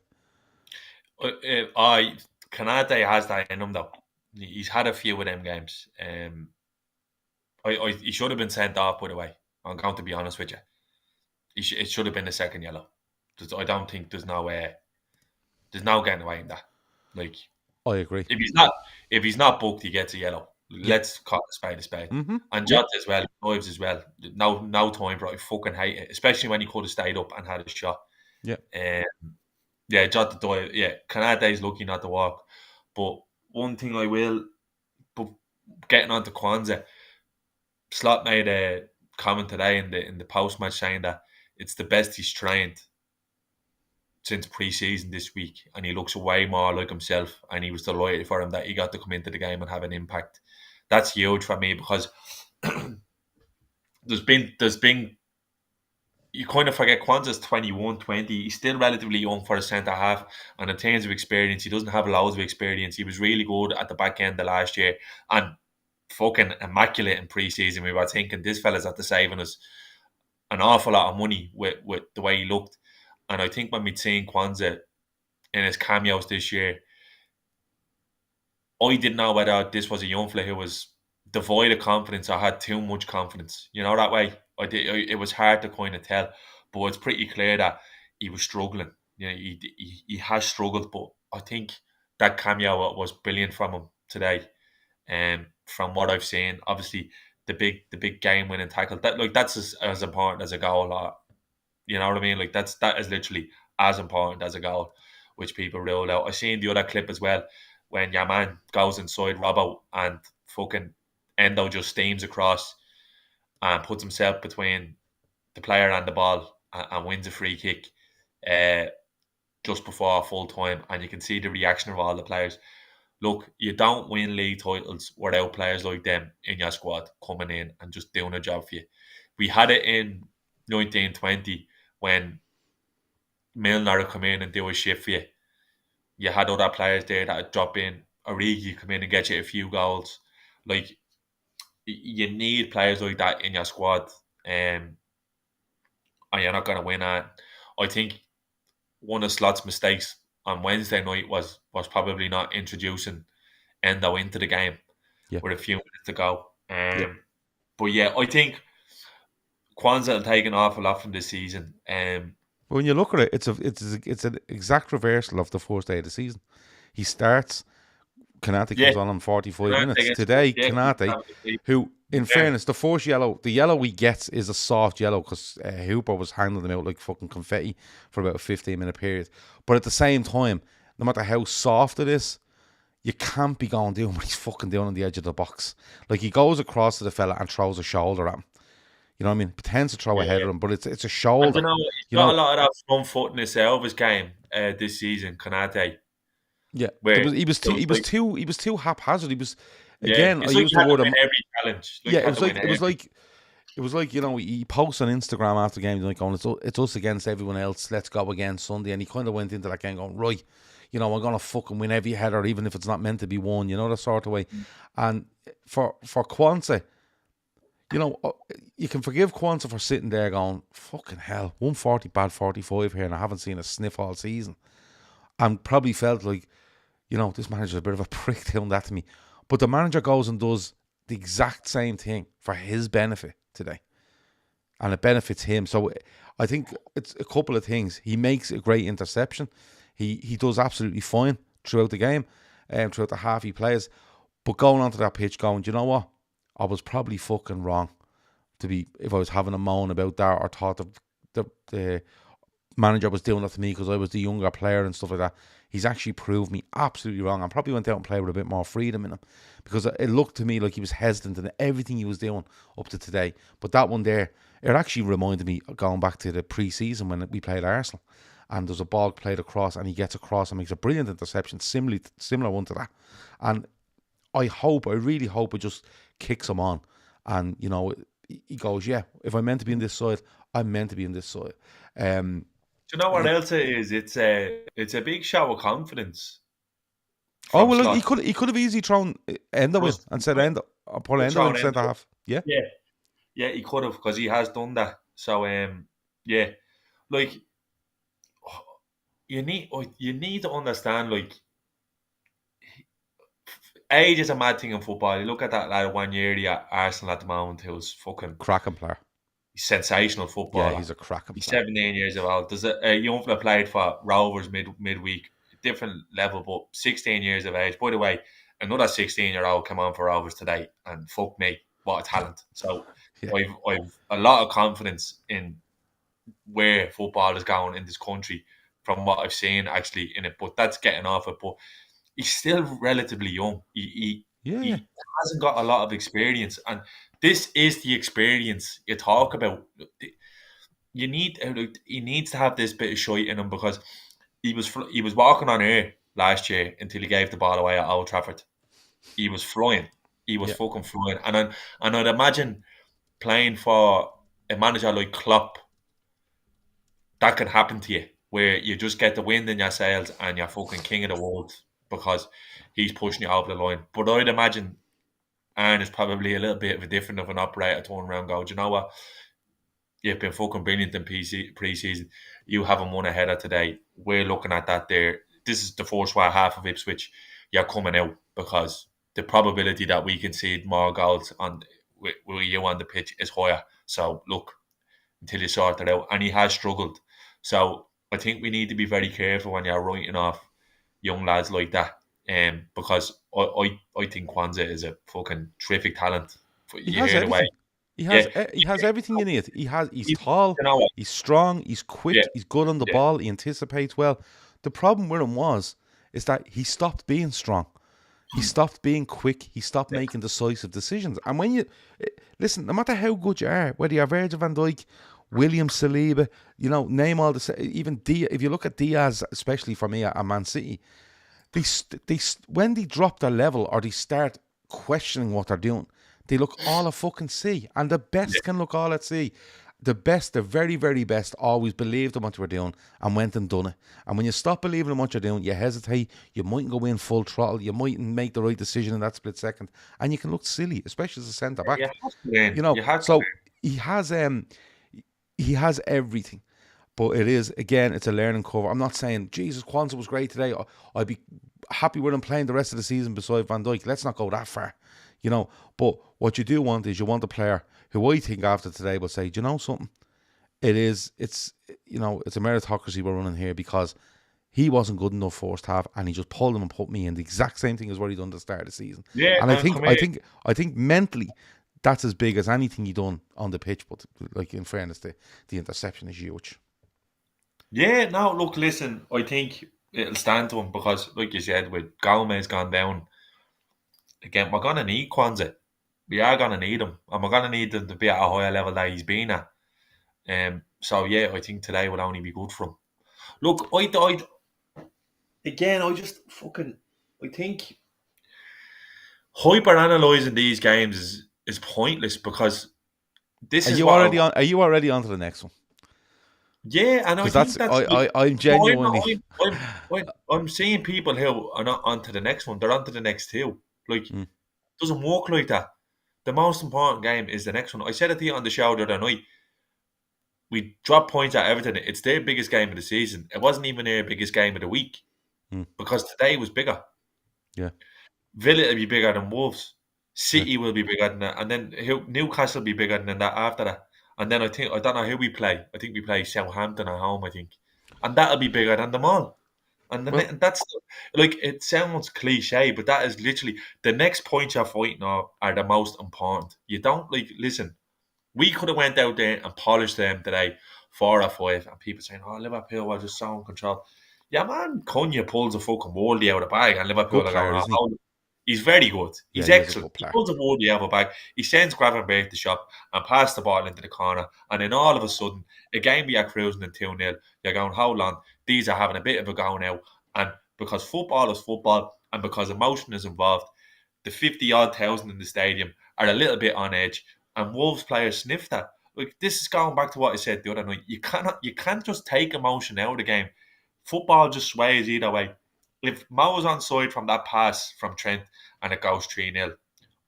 Konate has that in him though. He's had a few of them games. He should have been sent off. By the way, I'm going to be honest with you. It should have been the second yellow. I don't think there's no getting away in that. Like, I agree. if he's not booked, he gets a yellow. Yeah. Let's call a spade a spade. Mm-hmm. And Jota as well, Ives as well. No time, bro. I fucking hate it, especially when he could have stayed up and had a shot. Yeah. Yeah, Jota dive. Yeah, Kanate's lucky not to walk. But one thing I will, but getting on to Kwanzaa, Slot made a comment today in the post match saying that it's the best he's trained since pre-season this week, and he looks way more like himself. And he was delighted for him that he got to come into the game and have an impact. That's huge for me because there's been you kind of forget Kwanzaa's 21, 20. He's still relatively young for a centre half, and in terms of experience, he doesn't have loads of experience. He was really good at the back end of last year and fucking immaculate in pre-season. We were thinking this fella's at the saving us an awful lot of money with the way he looked. And I think when we'd seen Kwanzaa in his cameos this year, I didn't know whether this was a young fella who was devoid of confidence or had too much confidence. You know, that way. It was hard to kind of tell, but it's pretty clear that he was struggling. You know, he has struggled, but I think that cameo was brilliant from him today. And from what I've seen, obviously the big game winning tackle that's as important as a goal. You know what I mean? Like that is literally as important as a goal, which people rule out. I seen the other clip as well when your man goes inside Robbo and fucking Endo just steams across and puts himself between the player and the ball and wins a free kick uh, just before full time, and you can see the reaction of all the players. Look, you don't win league titles without players like them in your squad coming in and just doing a job for you. We had it in 1920 when Milner would come in and do a shift for you. You had other players there that would drop in. Origi come in and get you a few goals. Like you need players like that in your squad, and you're not going to win at. I think one of Slot's mistakes on Wednesday night was probably not introducing Endo into the game Yeah, with a few minutes to go. yeah. But yeah, I think Kwanzaa will take an awful lot from this season. But when you look at it, it's an exact reversal of the first day of the season. He starts. Kanate Yeah, comes on in 45 Canate minutes. against Today, yeah, Kanate, who, in fairness, the first yellow, the yellow he gets is a soft yellow because Hooper was handing them out like fucking confetti for about a 15-minute period. But at the same time, no matter how soft it is, you can't be going doing what he's fucking doing on the edge of the box. Like he goes across to the fella and throws a shoulder at him. You know what I mean? Pretends to throw a head yeah. at him, but it's a And shoulder. he's You got a know, lot of that front footness of his game this season, Kanate, yeah. There where was it was like, he was too haphazard. He was yeah, again. I it's like used he the had to word. win every challenge. Like Yeah, he had to win every. it was like, you know, he posts on Instagram after games like going, it's us against everyone else. Let's go again Sunday. And he kind of went into that game going, right, you know, I'm gonna fucking win every header, even if it's not meant to be won. You know, that sort of way. And for Kwanzaa, you know, you can forgive Kwanzaa for sitting there going, fucking hell, 140 bad 45 here, and I haven't seen a sniff all season. And probably felt like, you know, this manager's a bit of a prick doing that to me. But the manager goes and does the exact same thing for his benefit today. And it benefits him. So I think it's a couple of things. He makes a great interception. He does absolutely fine throughout the game, throughout the half he plays. But going onto that pitch going, do you know what? I was probably fucking wrong to be, if I was having a moan about that or thought the manager was doing that to me because I was the younger player and stuff like that. He's actually proved me absolutely wrong. I probably went out and played with a bit more freedom in him because it looked to me like he was hesitant in everything he was doing up to today. But that one there, it actually reminded me going back to the pre-season when we played Arsenal, and there's a ball played across and he gets across and makes a brilliant interception, similar one to that. And I really hope it just kicks him on, and you know he goes, yeah, if I'm meant to be in this side, I'm meant to be in this side. Do you know what You, else it is? It's a big show of confidence oh from well, look, Slot. he could have easily thrown Endo in Trust, and said Endo, or put Endo in thrown in. centre half. Yeah, Yeah, yeah, he could have because he has done that. So yeah, like you need to understand like age is a mad thing in football. You look at that lad 1 year at Arsenal at the moment who's fucking cracking player. sensational Yeah, footballer. he's a cracking He's player. 17 years old. There's a young fella played for Rovers midweek, different level, but 16 years of age. By the way, another 16-year-old came on for Rovers today, and fuck me, what a talent! So Yeah, I've a lot of confidence in where football is going in this country from what I've seen actually in it. But that's getting off it. But he's still relatively young. Yeah, yeah. He hasn't got a lot of experience, and this is the experience you talk about. You need he needs to have this bit of shite in him because he was walking on air last year until he gave the ball away at Old Trafford. He was flying. He was Yeah. fucking flying, and I'd imagine playing for a manager like Klopp, that could happen to you, where you just get the wind in your sails and you're fucking king of the world because he's pushing you over the line. But I'd imagine Aaron is probably a little bit of a different of an operator to turn around and go, do you know what? You've been fucking brilliant in pre-season. You haven't won a header today. We're looking at that there. This is the first half of Ipswich. You're coming out because the probability that we can see more goals on with you on the pitch is higher. So look, until you sort it out. And he has struggled. So I think we need to be very careful when you're writing off young lads like that. Because I think Kwanzaa is a fucking terrific talent. He You has hear the way, everything. yeah, He has everything you need. He's you tall, know what? he's strong, he's Yeah, quick, he's good on the yeah, ball, he anticipates well. The problem with him is that he stopped being strong. He stopped being quick. He stopped yeah, making decisive decisions. And when you listen, no matter how good you are, whether you're Virgil van Dijk, William Saliba, name all the even Diaz. If you look at Diaz, especially for me at Man City, when they drop their level or they start questioning what they're doing, they look all at fucking sea. And the yeah, best can look all at sea. The best, the very, very best, always believed in what they were doing and went and done it. And when you stop believing in what you're doing, you hesitate, you mightn't go in full throttle, you mightn't make the right decision in that split second, and you can look silly, especially as a centre you back. have to learn. You have to So he has everything. But it is, again, it's a learning curve. I'm not saying, Jesus, Kwanzaa was great today. I'd be happy with him playing the rest of the season beside Van Dijk. Let's not go that far, But what you do want is you want a player who I think after today will say, do you know something? It's a meritocracy we're running here because he wasn't good enough first half and he just pulled him and put me in the exact same thing as what he done at the start of the season. Yeah, And I and think come I here. think I think mentally that's as big as anything he done on the pitch. But like in fairness, the interception is huge. Yeah, no, look, listen, I think it'll stand to him because, like you said, with Gomez gone down, again, we're going to need Kwanzaa. We are going to need him, and we're going to need him to be at a higher level that he's been at. So, yeah, I think today will only be good for him. Look, again, I just fucking, I think hyper analysing these games is pointless because this Are is you what I, already on? Are you already on to the next one? yeah, and I Because think that's that's like, I'm no, I'm not. genuinely. I'm seeing people who are not onto the next one. They're onto the next two. Like, Mm, doesn't work like that. The most important game is the next one. I said it to you on the show the other night. We dropped points at Everton. It's their biggest game of the season. It wasn't even their biggest game of the week mm, because today was bigger. yeah, Villa will be bigger than Wolves. yeah. City will be bigger than that, and then Newcastle will be bigger than that after that. And then I don't know who we play. I think we play Southampton at home. I think, and that'll be bigger than them all. And Well, that's like it sounds cliche, but that is literally the next point you're fighting are the most important. You don't like listen. We could have went out there and polished them today, 4-5, and people saying, "Oh, Liverpool are just so in control." Yeah, man, Cunha pulls a fucking worldie out of the bag, and Liverpool good are going, player, isn't he? "Oh, he's very good. Yeah, He's he is a excellent. good He player. pulls a worldie out of the bag. He sends Gravenberch the shot and pass the ball into the corner, and then all of a sudden, a game we are cruising in 2-0, you're going, hold on, these are having a bit of a go now, and because football is football, and because emotion is involved, the 50 odd thousand in the stadium are a little bit on edge, and Wolves players sniff that. Like this is going back to what I said the other night. You can't just take emotion out of the game. Football just sways either way. If Mo was on side from that pass from Trent and it goes 3-0,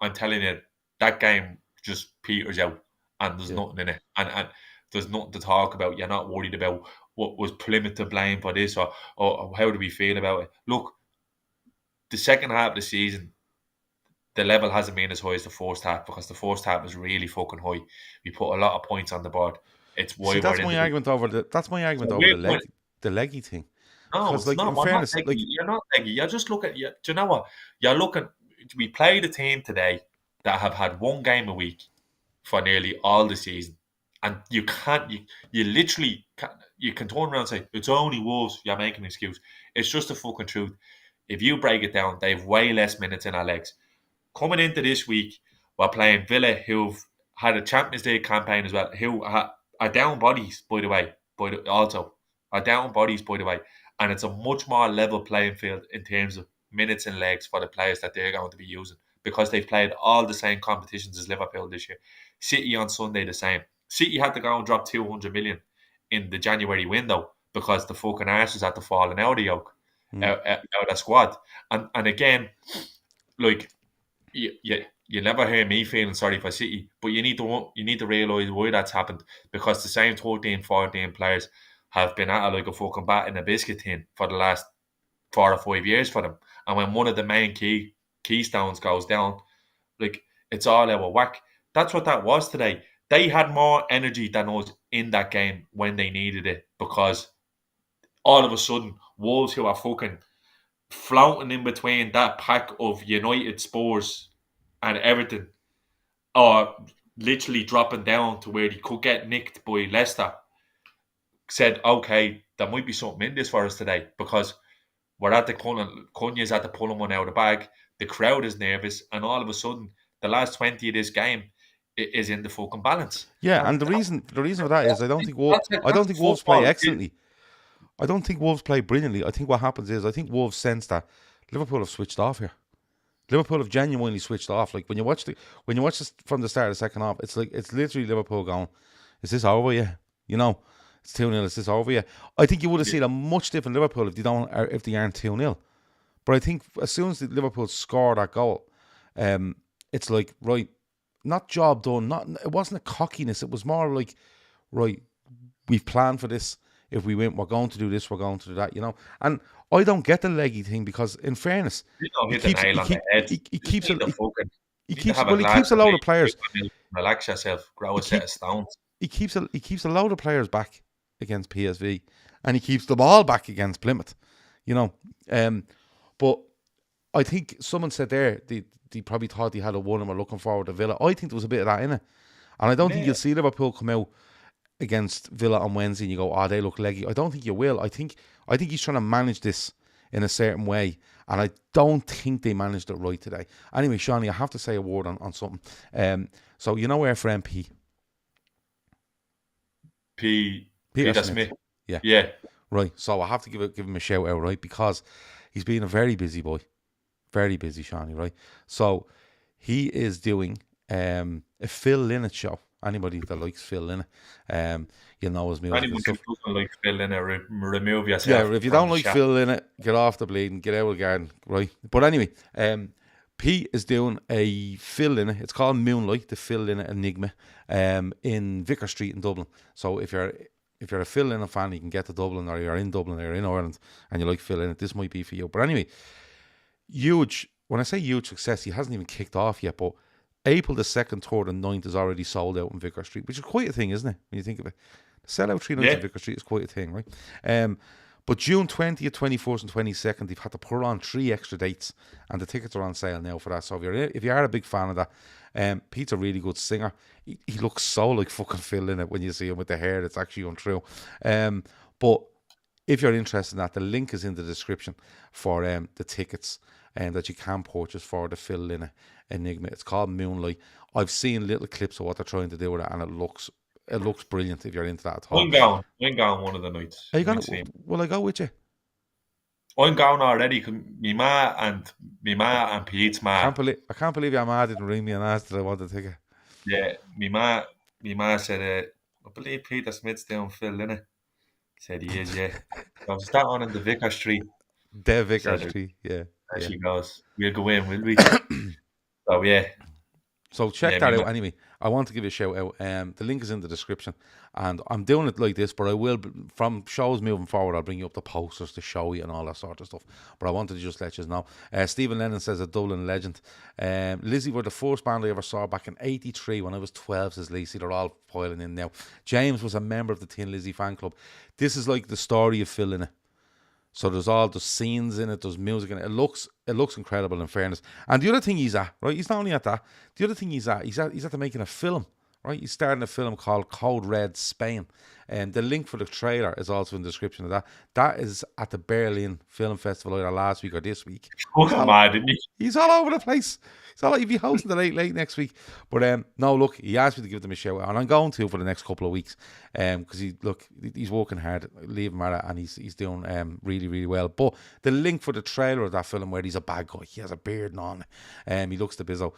I'm telling you, that game just peters out and there's Yeah. nothing in it. And there's nothing to talk about. You're not worried about what was Plymouth to blame for this or how do we feel about it. Look, the second half of the season, the level hasn't been as high as the first half because the first half was really fucking high. We put a lot of points on the board. It's See, why we're in the big. that's my So argument over we're going. the leggy thing. No, Because it's like not. in We're not fairness, leggy. like You're not leggy. You're just looking. Do you know what? You're looking. We played a team today that have had one game a week for nearly all the season, and you can't. You literally can. You can turn around and say it's only Wolves. You're making an excuse. It's just the fucking truth. If you break it down, they have way less minutes in our legs. coming into this week, we're playing Villa, who've had a Champions League campaign as well, who are down bodies, by the way, also are down bodies, by the way, and it's a much more level playing field in terms of minutes and legs for the players that they're going to be using because they've played all the same competitions as Liverpool this year. City on Sunday the same. City had to go and drop 200 million in the January window because the fucking arses had to fall out of the yoke, out of the squad. And again, like, you never hear me feeling sorry for City, but you need to realise why that's happened, because the same 13, 14 players have been at it like a fucking bat in a biscuit tin for the last 4 or 5 years for them. And when one of the main keystones goes down, like, it's all out of whack. That's what that was today. They had more energy than us in that game when they needed it, because all of a sudden, Wolves, who are fucking floating in between that pack of United, Spurs, and everything, or literally dropping down to where they could get nicked by Leicester, said, okay, there might be something in this for us today, because we're at the Cunha's at the pulling one out of the bag, the crowd is nervous, and all of a sudden, the last 20 of this game is in the fucking balance. Yeah, and the reason for that is I don't think Wolves play football. excellently. I don't think Wolves play brilliantly. I think what happens is I think Wolves sense that Liverpool have switched off here. Liverpool have genuinely switched off. Like when you watch this from the start of the second half, it's like it's literally Liverpool going, "Is this over yet?" You know, it's 2-0. Is this over yet? I think you would have seen a much different Liverpool if they aren't 2-0. But I think as soon as Liverpool score that goal, it's like, right, not job done. It wasn't a cockiness. It was more like, right, we've planned for this. If we win, we're going to do this, we're going to do that, you know. And I don't get the leggy thing because, in fairness, he keeps a load of players. Relax yourself, grow a set of stones. He keeps a load of players back against PSV, and he keeps them all back against Plymouth, you know. But I think someone said there they probably thought he had a one and were looking forward to Villa. I think there was a bit of that in it, and I don't think you'll see Liverpool come out against Villa on Wednesday and you go, they look leggy. I don't think you will. I think he's trying to manage this in a certain way, and I don't think they managed it right today. Anyway, Shawnee, I have to say a word on something. So you know our friend Peter Smith. Yeah. Right. So I have to give him a shout out, right? Because he's been a very busy boy. Very busy, Shawnee, right? So he is doing a Phil Lynott show. Anybody that likes Phil Lynott, you'll know his music. Anyone who doesn't like Phil Lynott, remove yourself. Yeah, if you don't like Phil Lynott, get off the bleeding, get out of the garden, right? But anyway, Pete is doing a Phil Lynott. It's called Moonlight, the Phil Lynott Enigma, in Vicar Street in Dublin. So if you're a Phil Lynott fan, you can get to Dublin, or you're in Dublin, or you're in Ireland, and you like Phil Lynott, this might be for you. But anyway, huge. When I say huge success, he hasn't even kicked off yet, but April the 2nd, 3rd and 9th is already sold out in Vicar Street, which is quite a thing, isn't it? When you think of it. Sell out 3 nights in Vicar Street is quite a thing, right? But June 20th, 21st and 22nd, they've had to put on 3 extra dates, and the tickets are on sale now for that. So if you are a big fan of that, Pete's a really good singer. He looks so like fucking Phil in it when you see him with the hair. It's actually untrue. But if you're interested in that, the link is in the description for the tickets that you can purchase for the Phil Lynott Enigma. It's called Moonlight. I've seen little clips of what they're trying to do with it, and it looks brilliant if you're into that at all. I'm going one of the nights. Are you going? Will I go with you? I'm going already. Me ma and Pete's ma. I can't believe your ma didn't ring me and ask that I wanted a ticket. Yeah, me ma said, I believe Peter Smith's doing Phil Lynott. Said he is, yeah. So is that on in the Vicar Street? The Vicar Street, yeah. There she goes. We'll go in, will we? So yeah. So check that out. Anyway, I want to give you a shout out. The link is in the description, and I'm doing it like this, but I will, from shows moving forward, I'll bring you up the posters to show you and all that sort of stuff. But I wanted to just let you know. Stephen Lennon says a Dublin legend. Lizzie were the first band I ever saw back in '83 when I was 12, says Lacey. They're all piling in now. James was a member of the Tin Lizzie fan club. This is like the story of Phil in it. So there's scenes in it, there's music in it. It looks incredible, in fairness. And the other thing he's at, right? He's not only at that. The other thing he's at the making a film right? He's starting a film called Code Red Spain. And the link for the trailer is also in the description of that. That is at the Berlin Film Festival either last week or this week. Fucking mad, didn't he? He's all over the place. He'll be hosting the late next week. But no, look, he asked me to give them a shout out, and I'm going to for the next couple of weeks. Because he's working hard, leave him at it, and he's doing really, really well. But the link for the trailer of that film where he's a bad guy, he has a beard and on, he looks the bizzo.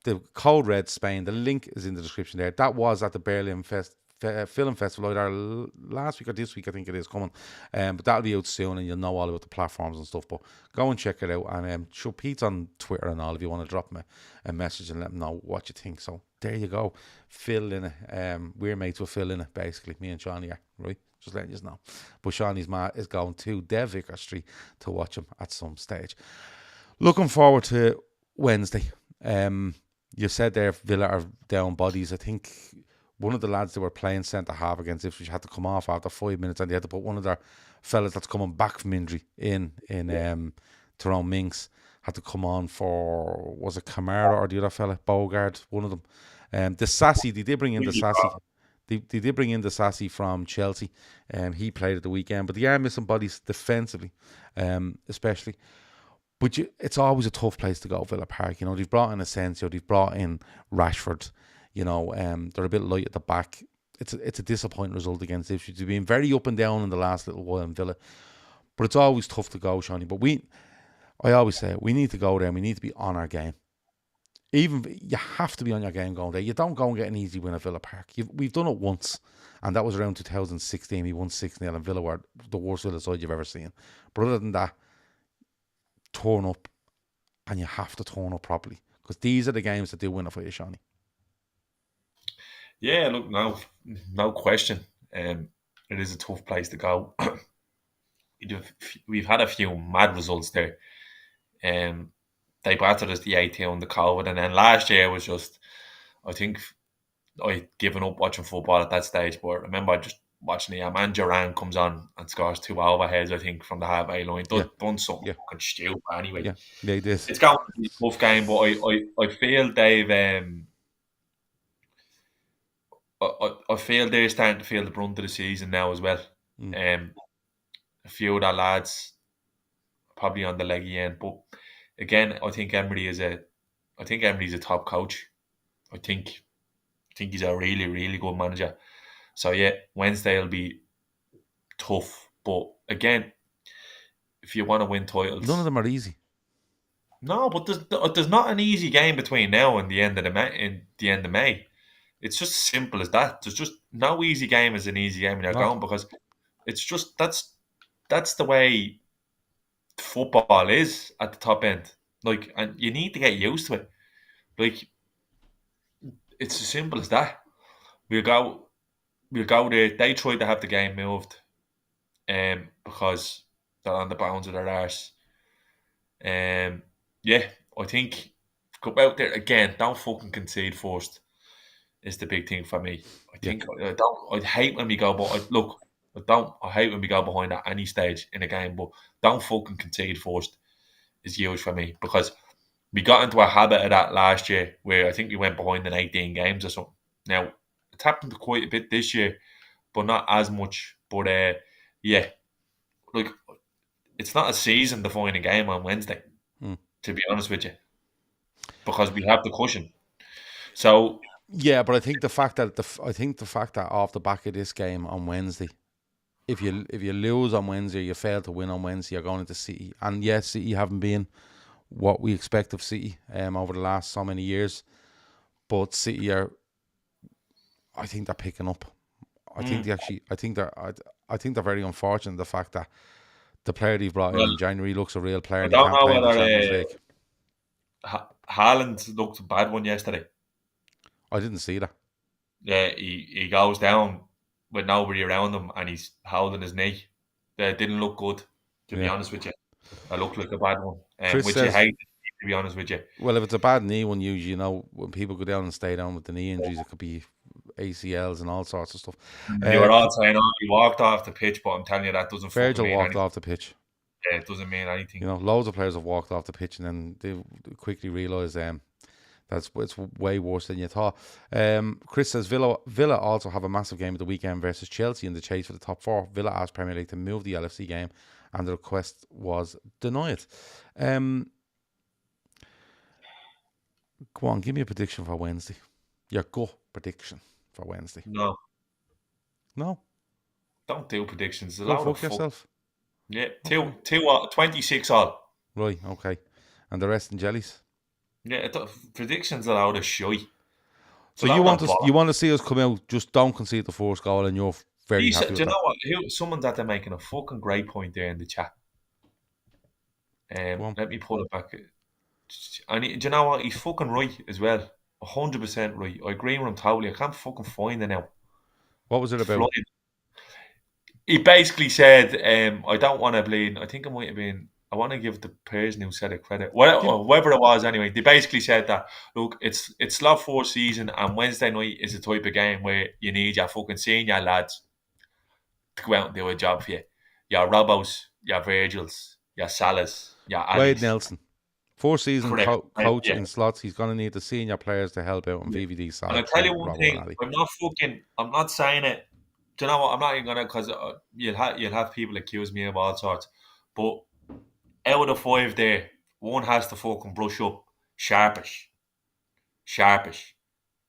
The Code Red Spain, the link is in the description there. That was at the Berlin Film Festival either last week or this week, I think it is coming. But that'll be out soon, and you'll know all about the platforms and stuff. But go and check it out. And show Pete's on Twitter and all if you want to drop him a message and let him know what you think. So there you go. Phil in it. We're mates with Phil in it, basically. Me and Shawnee are, right? Just letting you know. But Shawnee's ma is going to Dev Vicar Street to watch him at some stage. Looking forward to Wednesday. You said there Villa are down bodies. I think one of the lads that were playing centre half against Ipswich had to come off after 5 minutes, and they had to put one of their fellas that's coming back from injury in Tyrone Minks had to come on for, was it Kamara or the other fella, Bogard, one of them. The Sassy, they did bring in the Sassy. They did bring in the Sassy from Chelsea. He played at the weekend, but they are missing bodies defensively, especially. But it's always a tough place to go, Villa Park. You know, they've brought in Asensio, they've brought in Rashford. You know, they're a bit light at the back. It's a disappointing result against Ipswich. They've been very up and down in the last little while in Villa. But it's always tough to go, Shawnee. But I always say, we need to go there and we need to be on our game. You have to be on your game going there. You don't go and get an easy win at Villa Park. We've done it once, and that was around 2016. We won 6-0, and Villa were the worst Villa side you've ever seen. But other than that, turn up, and you have to turn up properly, because these are the games that do win it for you, Shawnee. Yeah, look, no question. It is a tough place to go. We've had a few mad results there. They battered us the 8-2 the COVID, and then last year was just, I think I'd given up watching football at that stage. But I remember just watching the man Duran comes on and scores 2 overheads, I think, from the halfway line. Done something fucking stupid anyway. Yeah, they did. It's going to be a tough game, but I feel they've I feel they're starting to feel the brunt of the season now as well. A few of the lads probably on the leggy end, but again, I think Emery's a top coach. I think he's a really, really good manager. So yeah, Wednesday will be tough, but again, if you want to win titles, none of them are easy. No, but there's not an easy game between now and the end of May. It's just as simple as that. There's just no easy game is an easy game in your going, because it's just that's the way football is at the top end. Like, and you need to get used to it. Like, it's as simple as that. We'll go there. They tried to have the game moved, because they're on the bounds of their arse. Yeah, I think go out there again. Don't fucking concede first. Is the big thing for me. I think I hate when we go, but I hate when we go behind at any stage in a game, but don't fucking concede first is huge for me, because we got into a habit of that last year where I think we went behind in 18 games or something. Now, it's happened quite a bit this year, but not as much. But yeah, like, it's not a season-defining game on Wednesday, to be honest with you, because we have the cushion. So yeah, but I think the fact that off the back of this game on Wednesday, if you lose on Wednesday, you fail to win on Wednesday, you're going into City, and yes, City haven't been what we expect of City over the last so many years, but City are, I think they're picking up. I think they're very unfortunate, the fact that the player they've brought in January looks a real player. I don't know whether Champions League. Haaland looked a bad one yesterday. I didn't see that. Yeah, he goes down with nobody around him and he's holding his knee. That didn't look good, to be honest with you. It looked like a bad one, which you hate, to be honest with you. Well, if it's a bad knee one, usually, when people go down and stay down with the knee injuries, it could be ACLs and all sorts of stuff. You were all saying, he walked off the pitch, but I'm telling you, that doesn't Virgil mean walked anything. off the pitch. Yeah, it doesn't mean anything. Loads of players have walked off the pitch and then they quickly realise It's way worse than you thought. Chris says Villa also have a massive game at the weekend versus Chelsea in the chase for the top four. Villa asked Premier League to move the LFC game, and the request was denied. Go on, give me a prediction for Wednesday. Your gut prediction for Wednesday. No, Don't do predictions. Go fuck yourself. Yeah, 26 all. Right, okay. And the rest in jellies. Yeah, predictions are out of shy. So you want to see us come out, just don't concede the first goal, and you're very happy with that. Do you know what? Someone's out there making a fucking great point there in the chat. Let me pull it back. And do you know what? He's fucking right as well. 100% right. I agree with him totally. I can't fucking find it now. What was it about? He basically said, I don't want to bleed. I think it might have been, I want to give the person who said it credit. Whoever it was anyway, they basically said that, look, it's slot 4 season, and Wednesday night is the type of game where you need your fucking senior lads to go out and do a job for you. Your Robos, your Virgils, your Salahs, your Ali's. Wade Nelson. 4 season coach in slots. He's going to need the senior players to help out on VVD side. And I'll tell you one thing. I'm not saying it. Do you know what? I'm not even going to, because you'll have people accuse me of all sorts. But out of the 5 there, one has to fucking brush up. Sharpish.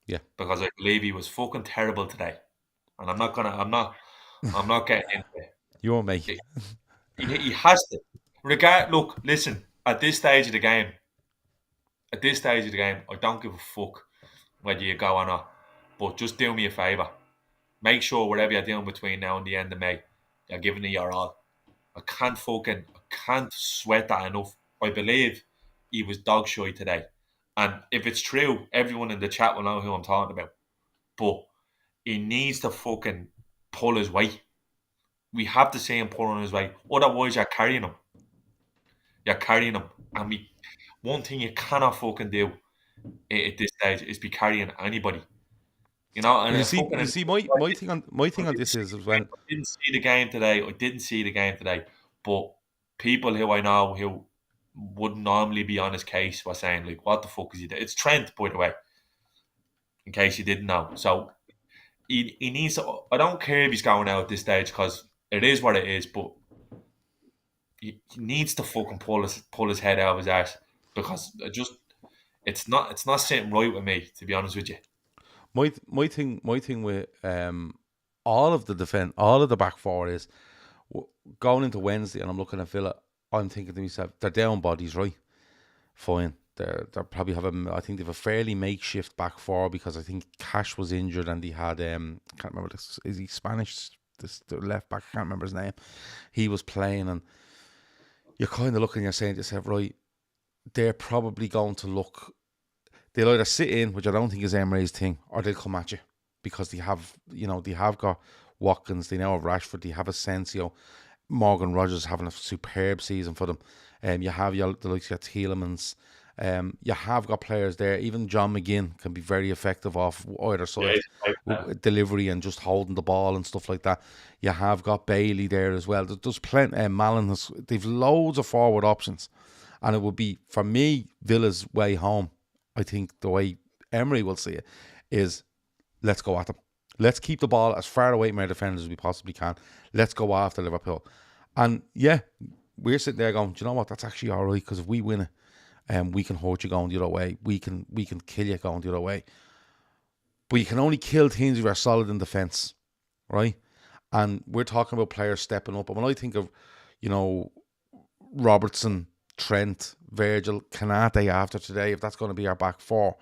Yeah. Because I believe he was fucking terrible today. And I'm not getting into it. You're me. He has to. Look, listen. At this stage of the game, I don't give a fuck whether you go or not. But just do me a favour. Make sure whatever you're doing between now and the end of May, you're giving it your all. I can't sweat that enough. I believe he was dog shy today. And if it's true, everyone in the chat will know who I'm talking about. But he needs to fucking pull his weight. We have to see him pull on his weight. Otherwise, you're carrying him. And one thing you cannot fucking do at this stage is be carrying anybody. You know, and you see, my thing on this is when I didn't see the game today. But people who I know who wouldn't normally be on his case were saying, like, what the fuck is he doing? It's Trent, by the way, in case you didn't know. So he needs to, I don't care if he's going out at this stage, because it is what it is, but he needs to fucking pull his head out of his arse, because it's not sitting right with me, to be honest with you. My thing with all of the defense, all of the back four is going into Wednesday, and I'm looking at Villa. I'm thinking to myself, they're down bodies, right? Fine, they're probably I think they have a fairly makeshift back four, because I think Cash was injured, and he had can't remember this. Is he Spanish? The left back, I can't remember his name. He was playing, and you're kind of looking, you're saying to yourself, right, they're probably going to look. They'll either sit in, which I don't think is Emery's thing, or they'll come at you, because they have got Watkins, they now have Rashford, they have Asensio, Morgan Rogers having a superb season for them. You have the likes of Tielemans. You have got players there. Even John McGinn can be very effective off either side, with delivery and just holding the ball and stuff like that. You have got Bailey there as well. There's plenty. Malin they've loads of forward options, and it would be, for me, Villa's way home. I think the way Emery will see it is, let's go at them. Let's keep the ball as far away from our defenders as we possibly can. Let's go after Liverpool. And yeah, we're sitting there going, do you know what? That's actually all right, because if we win it, we can hurt you going the other way. We can kill you going the other way. But you can only kill teams if you're solid in defence, right? And we're talking about players stepping up. And when I think of, Robertson, Trent, Virgil, Kanate after today, if that's going to be our back four,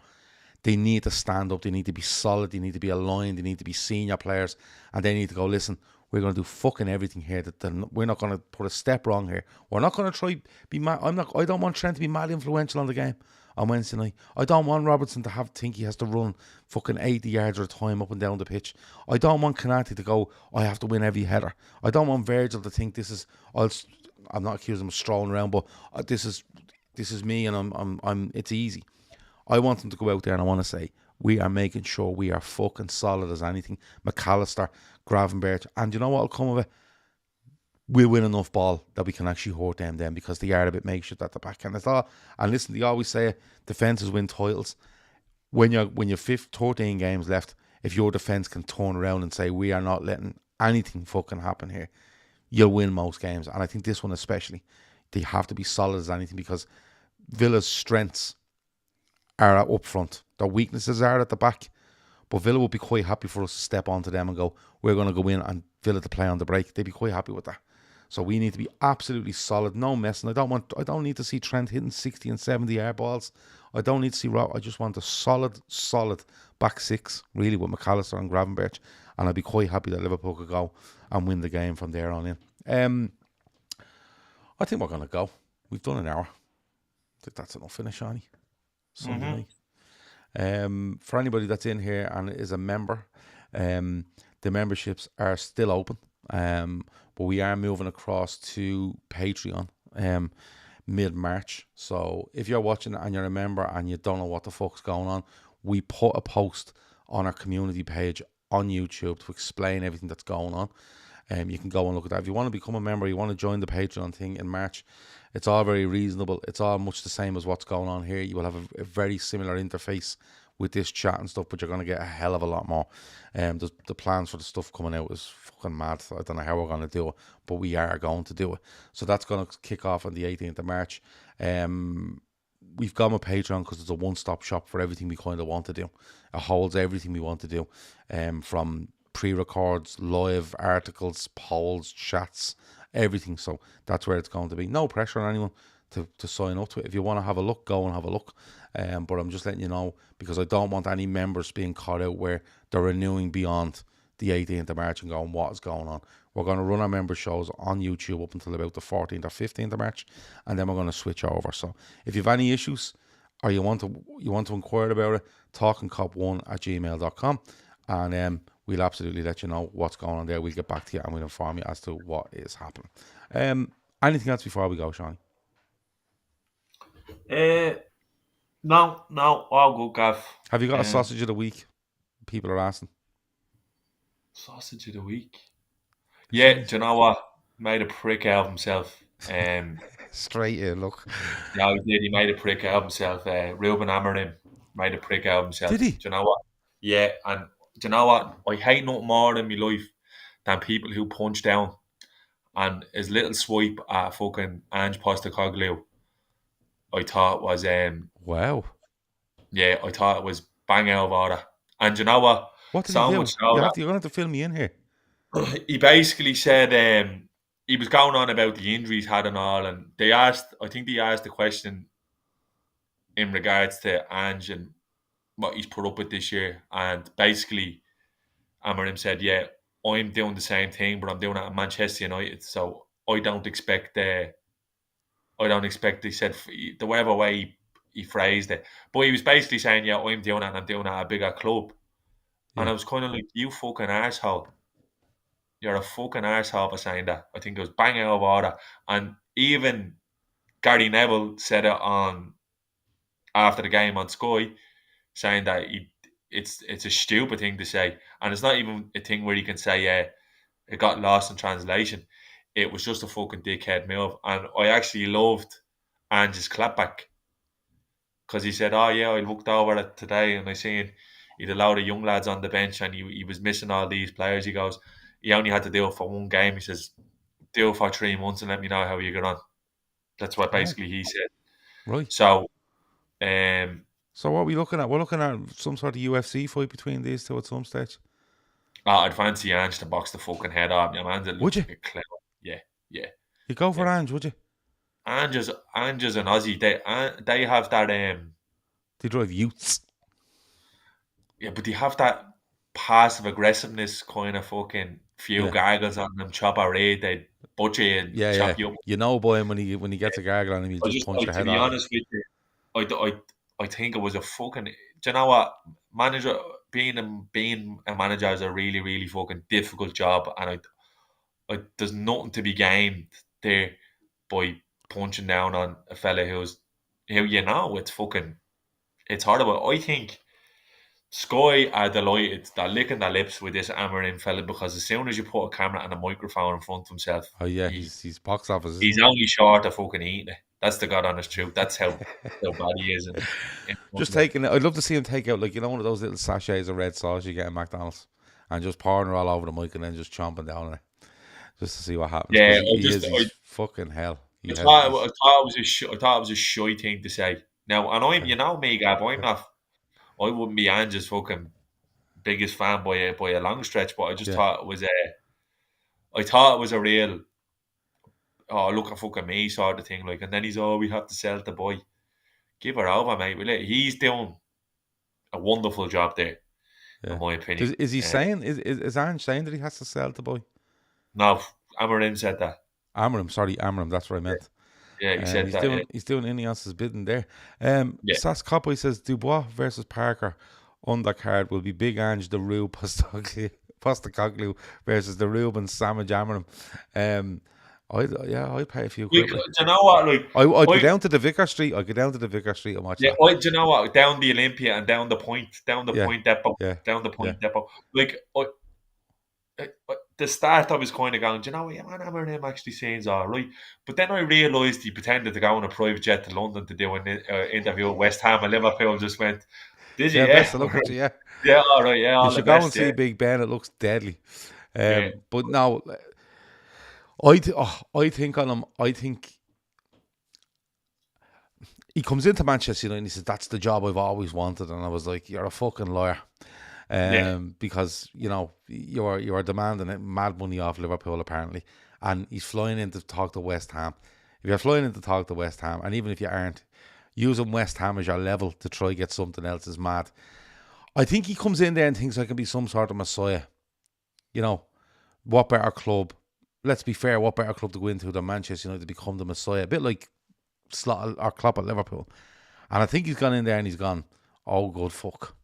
they need to stand up, they need to be solid, they need to be aligned, they need to be senior players, and they need to go, listen, we're going to do fucking everything here. We're not going to put a step wrong here. We're not going to try be mad. I don't want Trent to be mad influential on the game on Wednesday night. I don't want Robertson to think he has to run fucking 80 yards at a time up and down the pitch. I don't want Kanate to go, I have to win every header. I don't want Virgil to think this is, I'm not accusing him of strolling around, but this is me, and I'm it's easy. I want them to go out there, and I want to say, we are making sure we are fucking solid as anything. McAllister, Gravenberch, and you know what will come of it? We'll win enough ball that we can actually hurt them, because they are a bit makeshift at the back end. And listen, they always say defences win titles. when you're 13 games left, if your defense can turn around and say we are not letting anything fucking happen here, you'll win most games. And I think this one especially, they have to be solid as anything because Villa's strengths are up front. Their weaknesses are at the back. But Villa would be quite happy for us to step onto them and go, we're going to go in and Villa to play on the break. They'd be quite happy with that. So we need to be absolutely solid, no messing. I don't need to see Trent hitting 60 and 70 air balls. I don't need to see Rob. I just want a solid back six, really, with McAllister and Gravenberch. And I'd be quite happy that Liverpool could go and win the game from there on in. I think we're going to go. We've done an hour. I think that's enough finish, Shani. Sunday night. For anybody that's in here and is a member, the memberships are still open. But we are moving across to Patreon mid-March. So if you're watching and you're a member and you don't know what the fuck's going on, we put a post on our community page on YouTube to explain everything that's going on. You can go and look at that. If you want to become a member, you want to join the Patreon thing in March, it's all very reasonable. It's all much the same as what's going on here. You will have a very similar interface with this chat and stuff, but you're going to get a hell of a lot more. The plans for the stuff coming out is fucking mad. I don't know how we're going to do it, but we are going to do it. So that's going to kick off on the 18th of March. We've gone with Patreon because it's a one-stop shop for everything we kind of want to do. It holds everything we want to do, from pre-records, live articles, polls, chats, everything. So that's where it's going to be. No pressure on anyone to sign up to it. If you want to have a look, go and have a look. But I'm just letting you know because I don't want any members being caught out where they're renewing beyond the 18th of March and going, what is going on? We're going to run our member shows on YouTube up until about the 14th or 15th of March, and then we're going to switch over. So if you have any issues or you want to inquire about it, talkinkop1@gmail.com, and we'll absolutely let you know what's going on there. We'll get back to you and we'll inform you as to what is happening. Anything else before we go, Sean? No, all good, Gav. Have you got a sausage of the week? People are asking. Sausage of the week? Yeah, do you know what? Made a prick out of himself. Straight in, look. Yeah, he did. He made a prick out of himself. Ruben Amorim made a prick out of himself. Did he? Do you know what? Yeah, and do you know what? I hate nothing more in my life than people who punch down. And his little swipe at fucking Ange Postecoglou, I thought was wow. Yeah, I thought it was bang out of order. And do you know what? What did he do? You're going to have to fill me in here. He basically said he was going on about the injuries he had and all, and I think they asked the question in regards to Ange and what he's put up with this year, and basically Amorim said, yeah, I'm doing the same thing, but I'm doing it at Manchester United, so I don't expect, he said, the whatever way he phrased it, but he was basically saying, yeah, I'm doing it and I'm doing it at a bigger club. Yeah. And I was kind of like, you fucking arsehole. You're a fucking arsehole for saying that. I think it was bang out of order. And even Gary Neville said it on after the game on Sky, saying that it's a stupid thing to say. And it's not even a thing where you can say, yeah, it got lost in translation. It was just a fucking dickhead move. And I actually loved Ange's clapback. Because he said, oh yeah, I looked over it today and I seen he'd a lot of young lads on the bench and he was missing all these players. He goes, he only had to do it for one game. He says, do it for 3 months and let me know how you get on. That's what basically he said. Right. So, so what are we looking at? We're looking at some sort of UFC fight between these two at some stage. I'd fancy Ange to box the fucking head off. Would you? Like yeah. You go for Ange, would you? Ange's an Aussie. They have that. They drive youths. Yeah, but they have that passive aggressiveness kind of fucking few gargles on them, chop a raid, they butcher you and chop you up. You know, boy, when he gets a gargle on him, he'll just punch your head off. To be honest with you, I think it was a fucking. Do you know what? Being a manager is a really, really fucking difficult job, and there's nothing to be gained there by punching down on a fella who it's horrible. I think Sky are delighted. They're licking their lips with this Amorim fella because as soon as you put a camera and a microphone in front of himself, he's box office. He's only short of fucking eating it. That's the God honest truth. That's how bad he is in Just football. taking it. I'd love to see him take out, like, one of those little sachets of red sauce you get in McDonald's, and just pouring it all over the mic and then just chomping down on it, just to see what happens. Yeah, Because he's fucking hell. I He has. thought He's I thought it was I thought it was a shy thing to say. Now, and I'm, yeah, me, Gab, I wouldn't be Ange's fucking biggest fan by a long stretch, but I just yeah, thought it was I thought it was a real, oh, look at fucking me sort of thing. Like, and then he's, oh, we have to sell the boy. Give her over, mate. Will it? He's doing a wonderful job there, in yeah. my opinion. Is he saying? Is Ange saying that he has to sell the boy? No, Amarin said that. Amram, sorry, Amram. That's what I meant. Yeah, he said He's that. Yeah, doing Ineos's bidding there. yeah. Sas Coppoy says Dubois versus Parker undercard will be Big Ange the Rube Postacoglu versus the Ruben Savage Amram. I'd pay a few Do quid. Like, you know what? Like, I'd go I, down to the Vicar Street. I'd go down to the Vicar Street and watch yeah, that. do you know what? Down the Olympia and down the Yeah, point depot, yeah, down the yeah. point depot. Like, the start, I was kind of going, do you know what? Yeah, man, Amarin actually seems all right. But then I realised he pretended to go on a private jet to London to do an interview at West Ham, and Liverpool just went, did you? Yeah, best of Yeah. luck with you. Yeah, Yeah, all right. Yeah, you all the should go and best. see Yeah. Big Ben. It looks deadly. Yeah. But no, I think on him. I think he comes into Manchester United and he says, "That's the job I've always wanted." And I was like, "You're a fucking liar," Yeah. because you are demanding mad money off Liverpool apparently, and he's flying in to talk to West Ham. If you're flying in to talk to West Ham, and even if you aren't, using West Ham as your level to try get something else is mad. I think he comes in there and thinks I can be some sort of messiah. You know, what better club? Let's be fair, what better club to go into than Manchester United to become the messiah? A bit like Slot or Klopp at Liverpool. And I think he's gone in there and he's gone, oh, good fuck.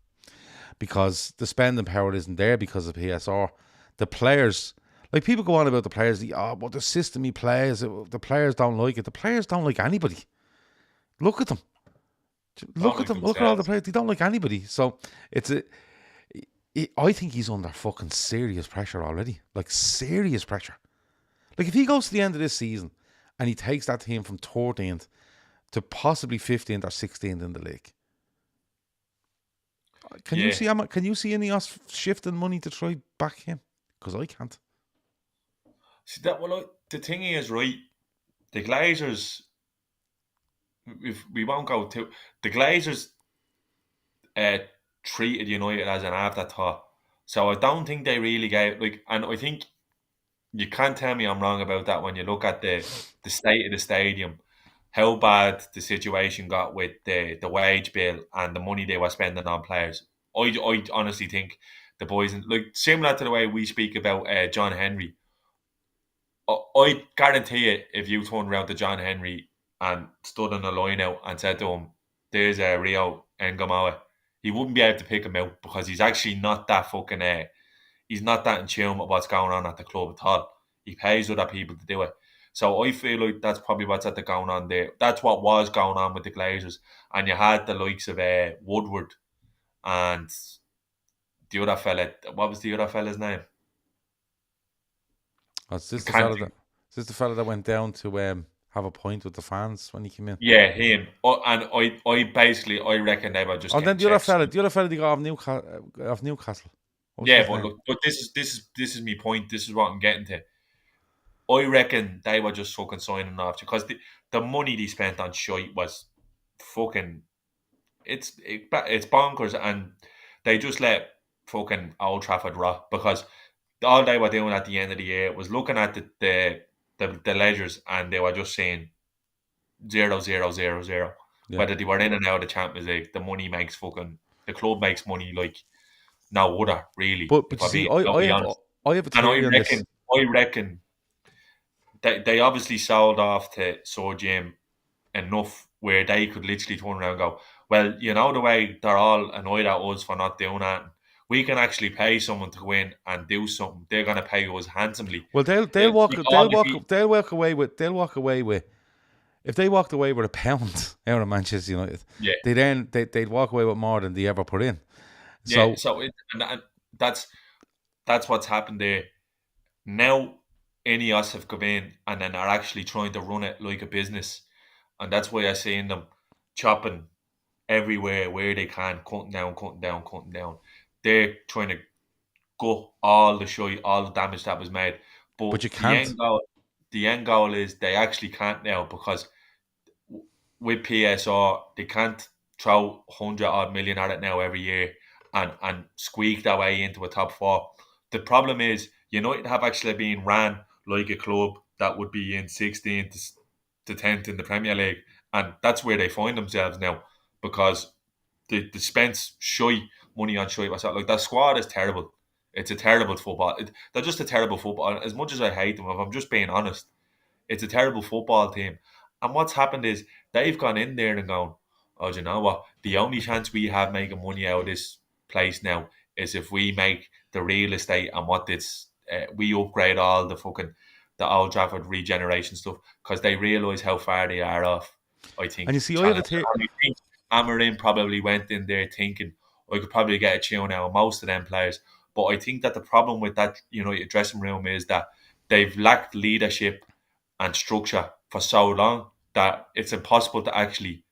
Because the spending power isn't there because of PSR. The players, like people go on about the players, but the system he plays, the players don't like it. The players don't like anybody. Look at them. Don't Look at like them. Look at all the themselves. players. They don't like anybody. So I think he's under fucking serious pressure already. Like serious pressure. Like if he goes to the end of this season and he takes that team from 13th to possibly 15th or 16th in the league. Can you Yeah. see can you see any of us shifting money to try back him? Because I can't. See that? Well, the thing is, right? The Glazers, if we won't go to the Glazers, uh, treated United as an afterthought. So I don't think they really gave and I think you can't tell me I'm wrong about that when you look at the state of the stadium, how bad the situation got with the wage bill and the money they were spending on players. I honestly think the boys, like similar to the way we speak about John Henry, I guarantee you, if you turned around to John Henry and stood on the line out and said to him, "There's a Rio Ngamawa," he wouldn't be able to pick him out because he's actually not that fucking. He's not that in tune with what's going on at the club at all. He pays other people to do it. So I feel like that's probably what's at the going on there. That's what was going on with the Glazers, and you had the likes of Woodward and the other fella. What was the other fella's name? Oh, is I this the can't fella that think. is this the fella that went down to have a point with the fans when he came in? Yeah, him. And I basically, I reckon they were just Oh, then getting checks. the other fella they got off Newcastle. What was Yeah, his but name? look, but this is my point. This is what I'm getting to. I reckon they were just fucking signing off because the money they spent on shite was fucking. It's bonkers, and they just let fucking Old Trafford rot because all they were doing at the end of the year was looking at the ledgers and they were just saying 0, 0, 0, 0. Yeah, Whether they were in and out of the Champions League, the club makes money like no other really. but If you I see, be, I'll be honest, I have a and theory on this. I reckon they obviously sold off to Sir Jim enough where they could literally turn around and go, well, you know the way they're all annoyed at us for not doing that. We can actually pay someone to go in and do something. They're going to pay us handsomely. Well, Like all the they'll walk away with if they walked away with a pound out of Manchester United, yeah, they'd walk away with more than they ever put in. yeah. So So and that's what's happened there. Now, any of us have come in and then are actually trying to run it like a business. and that's why I seen them chopping everywhere where they can, cutting down, cutting down, cutting down. They're trying to gut all the shit, all the damage that was made. But But you can't. the end goal is they actually can't now because with PSR they can't throw 100 odd million at it now every year and squeak that way into a top four. The problem is United have actually been ran like a club that would be in 16th to 10th in the Premier League, and that's where they find themselves now because the spent shy money on shy. Like that squad is terrible. It's a terrible football. They're just a terrible football. As much as I hate them, if I'm just being honest, it's a terrible football team. And what's happened is they've gone in there and gone, oh, do you know what? The only chance we have making money out of this place now is if we make the real estate and what this we upgrade all the Old Trafford regeneration stuff because they realise how far they are off. I And think you see, I have a Challenge. theory. I think Amarin probably went in there thinking I could probably get a tune out of most of them players. But I think that the problem with that your dressing room is that they've lacked leadership and structure for so long that it's impossible to actually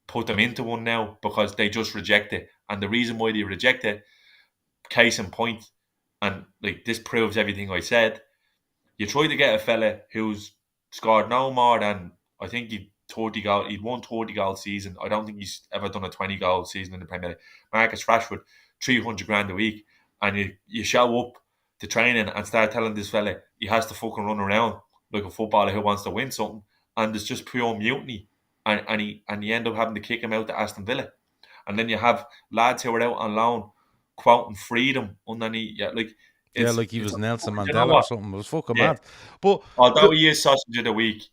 put them into one now because they just reject it. And the reason why they reject it, case in point, and like this proves everything I said, you try to get a fella who's scored no more than I think he'd won 30 goal season. I don't think he's ever done a 20 goal season in the Premier League. Marcus Rashford, 300 grand a week, and you show up to training and start telling this fella he has to fucking run around like a footballer who wants to win something, and it's just pure mutiny. And you end up having to kick him out to Aston Villa. And then you have lads who are out on loan quoting freedom underneath. Yeah, like Yeah, it's like he it's was Nelson you know Mandela or what? something. It was fucking Yeah. mad. But Although the, he is sausage of the week,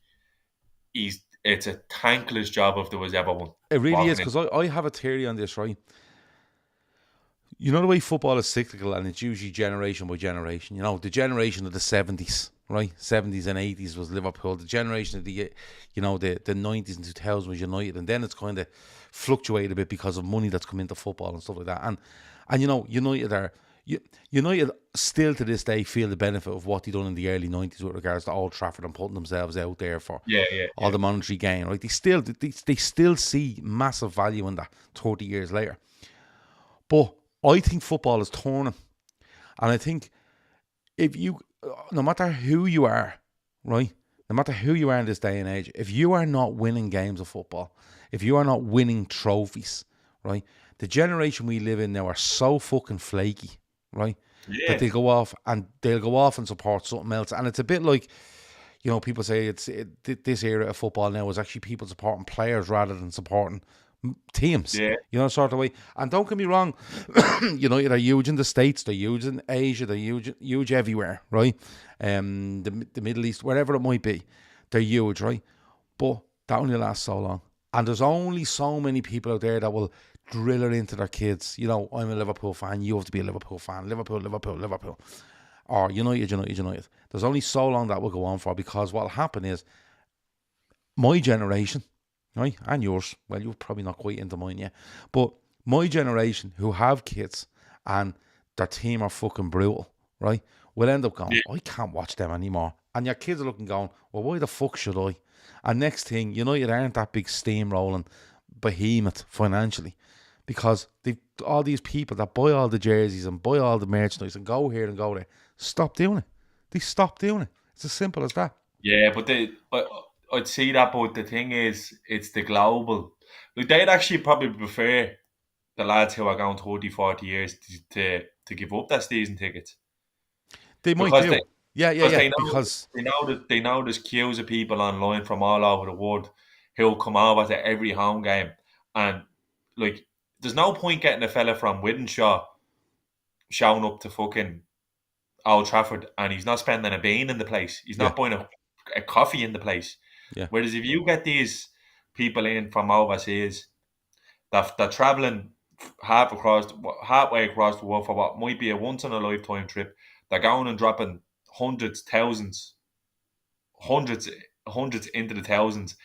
it's a thankless job if there was ever one it really is walking in. because I have a theory on this, right? You know the way football is cyclical and it's usually generation by generation. You know, the generation of the 70s, right? 70s and 80s was Liverpool. The generation of the 90s and 2000s was United. And then it's kind of fluctuated a bit because of money that's come into football and stuff like that. And United are... United still to this day feel the benefit of what they done in the early 90s with regards to Old Trafford and putting themselves out there for Yeah, all the monetary gain, right? They still see massive value in that 30 years later. But I think football is turning. And I think if you, no matter who you are, right? No matter who you are in this day and age, if you are not winning games of football, if you are not winning trophies, right? The generation we live in now are so fucking flaky, right? That yeah, they'll go off and support something else. And it's a bit like, people say this era of football now is actually people supporting players rather than supporting teams, yeah, sort of way. And don't get me wrong, United are huge in the States, they're huge in Asia, they're huge everywhere, right? The Middle East, wherever it might be, they're huge, right? But that only lasts so long. And there's only so many people out there that will drill it into their kids. I'm a Liverpool fan, you have to be a Liverpool fan. Liverpool, Liverpool, Liverpool. Or United, United, United. There's only so long that will go on for because what'll happen is my generation, right, and yours, well, you're probably not quite into mine yet, but my generation who have kids and their team are fucking brutal, right, will end up going, yeah, I can't watch them anymore. And your kids are looking going, well, why the fuck should I? And next thing, United aren't that big steamrolling behemoth financially because they've all these people that buy all the jerseys and buy all the merchandise and go here and go there. Stop doing it. They stop doing it. It's as simple as that. yeah. But I'd see that. But the thing is, it's the global. Like they'd actually probably prefer the lads who are going 30, 40 years to give up their season tickets They might because do. Yeah, yeah, because yeah. Because they know there's queues of people online from all over the world who'll come over to every home game, and like there's no point getting a fella from Widenshaw showing up to fucking Old Trafford and he's not spending a bean in the place. He's yeah, not buying a coffee in the place. yeah. Whereas if you get these people in from overseas that they're traveling halfway across the world for what might be a once in a lifetime trip, they're going and dropping hundreds, thousands, hundreds, hundreds into the thousands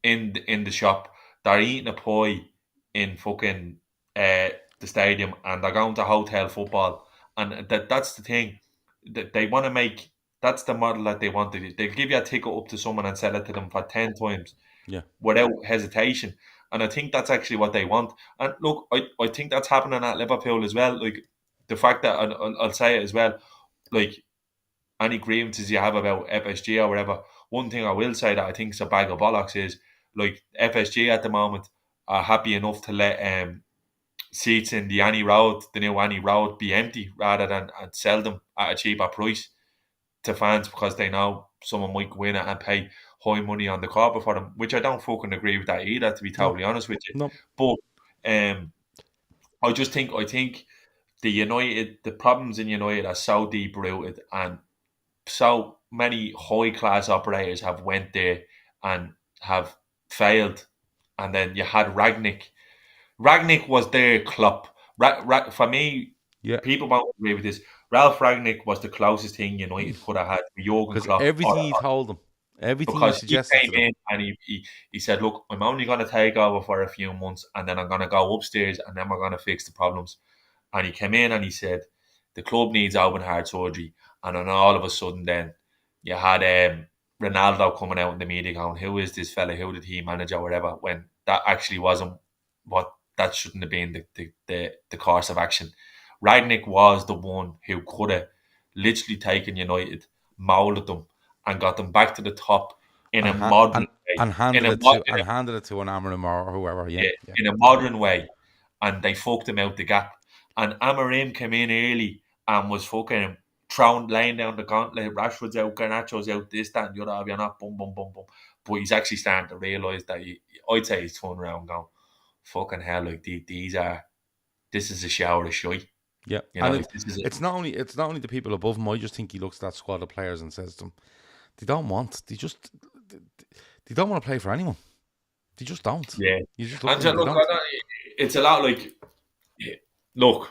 in the shop. They're eating a pie in fucking the stadium, and they're going to hotel football, and that's the thing that they want to make. That's the model that they want to do. They'll give you a ticket up to someone and sell it to them for 10 times. Yeah. without hesitation. And I think that's actually what they want. And look, I think that's happening at Liverpool as well. Like the fact that, and I'll say it as well, like any grievances you have about FSG or whatever, one thing I will say that I think is a bag of bollocks is like FSG at the moment are happy enough to let seats in the Annie Road, the new Annie Road, be empty rather than and sell them at a cheaper price to fans because they know someone might go in and pay high money on the carpet for them, which I don't fucking agree with that either, to be No. totally honest with you. No. But I think the problems in United are so deep rooted, and so many high class operators have went there and have failed. And then you had Ragnick. Ragnick was their Klopp. For me, Yeah. people won't agree with this. Ralph Ragnick was the closest thing United could have had to Jurgen Because Klopp, everything he told them, everything he because he suggested came to them. in and he said, "Look, I'm only going to take over for a few months, and then I'm going to go upstairs, and then we're going to fix the problems." And he came in and he said, "The club needs open heart surgery." And then all of a sudden, then you had Ronaldo coming out in the media going, "Who is this fella? Who did he manage or whatever?" When that actually wasn't what that shouldn't have been the course of action. Ragnick was the one who could have literally taken United, moulded them, and got them back to the top in And a modern way. and In handed a, it mo- to in a an Amarim or whoever. Yeah. yeah, Yeah. in a modern way, and they fucked him out the gap. And Amarim came in early and was fucking throwing, laying down the gauntlet. Rashford's out, Garnacho's out, this, that, and the other. You're not, boom, boom, boom, boom. But he's actually starting to realise that I'd say he's turned around, going, fucking hell, like this is a shower of shite. Yeah. You know, And like, this is it. it's not only the people above him. I just think he looks at that squad of players and says to them, they don't want to play for anyone. They just don't. Yeah. You just look at And them and they look, don't. it's a lot like, look,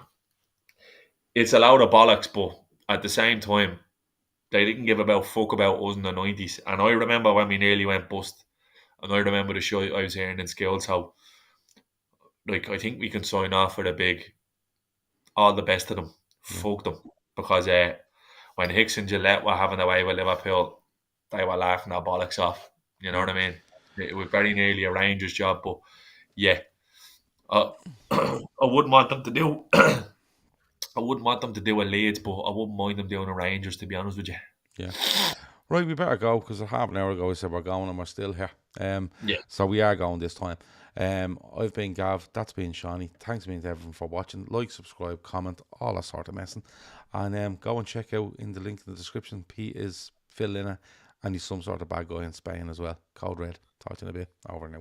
it's a lot of bollocks, but at the same time, they didn't give about fuck about us in the 90s. And I remember when we nearly went bust. And I remember the show I was hearing in skills how, like, I think we can sign off for a big, all the best of them. Yeah. Fuck them. Because when Hicks and Gillette were having away with Liverpool, they were laughing our bollocks off. You know Yeah. what I mean? It was very nearly a Rangers job. But yeah, uh, I wouldn't want them to do. I wouldn't want them to do a Leeds, but I wouldn't mind them doing a Rangers, to be honest with you. Yeah. Right, we better go because half an hour ago we said we're going and we're still here. Yeah. So we are going this time. I've been Gav, that's been Shawnee. Thanks to everyone for watching. Like, subscribe, comment, all that sort of messing. And go and check out in the link in the description. Pete is Phil Linner and he's some sort of bad guy in Spain as well. Code Red. Talk to you in a bit. Over now.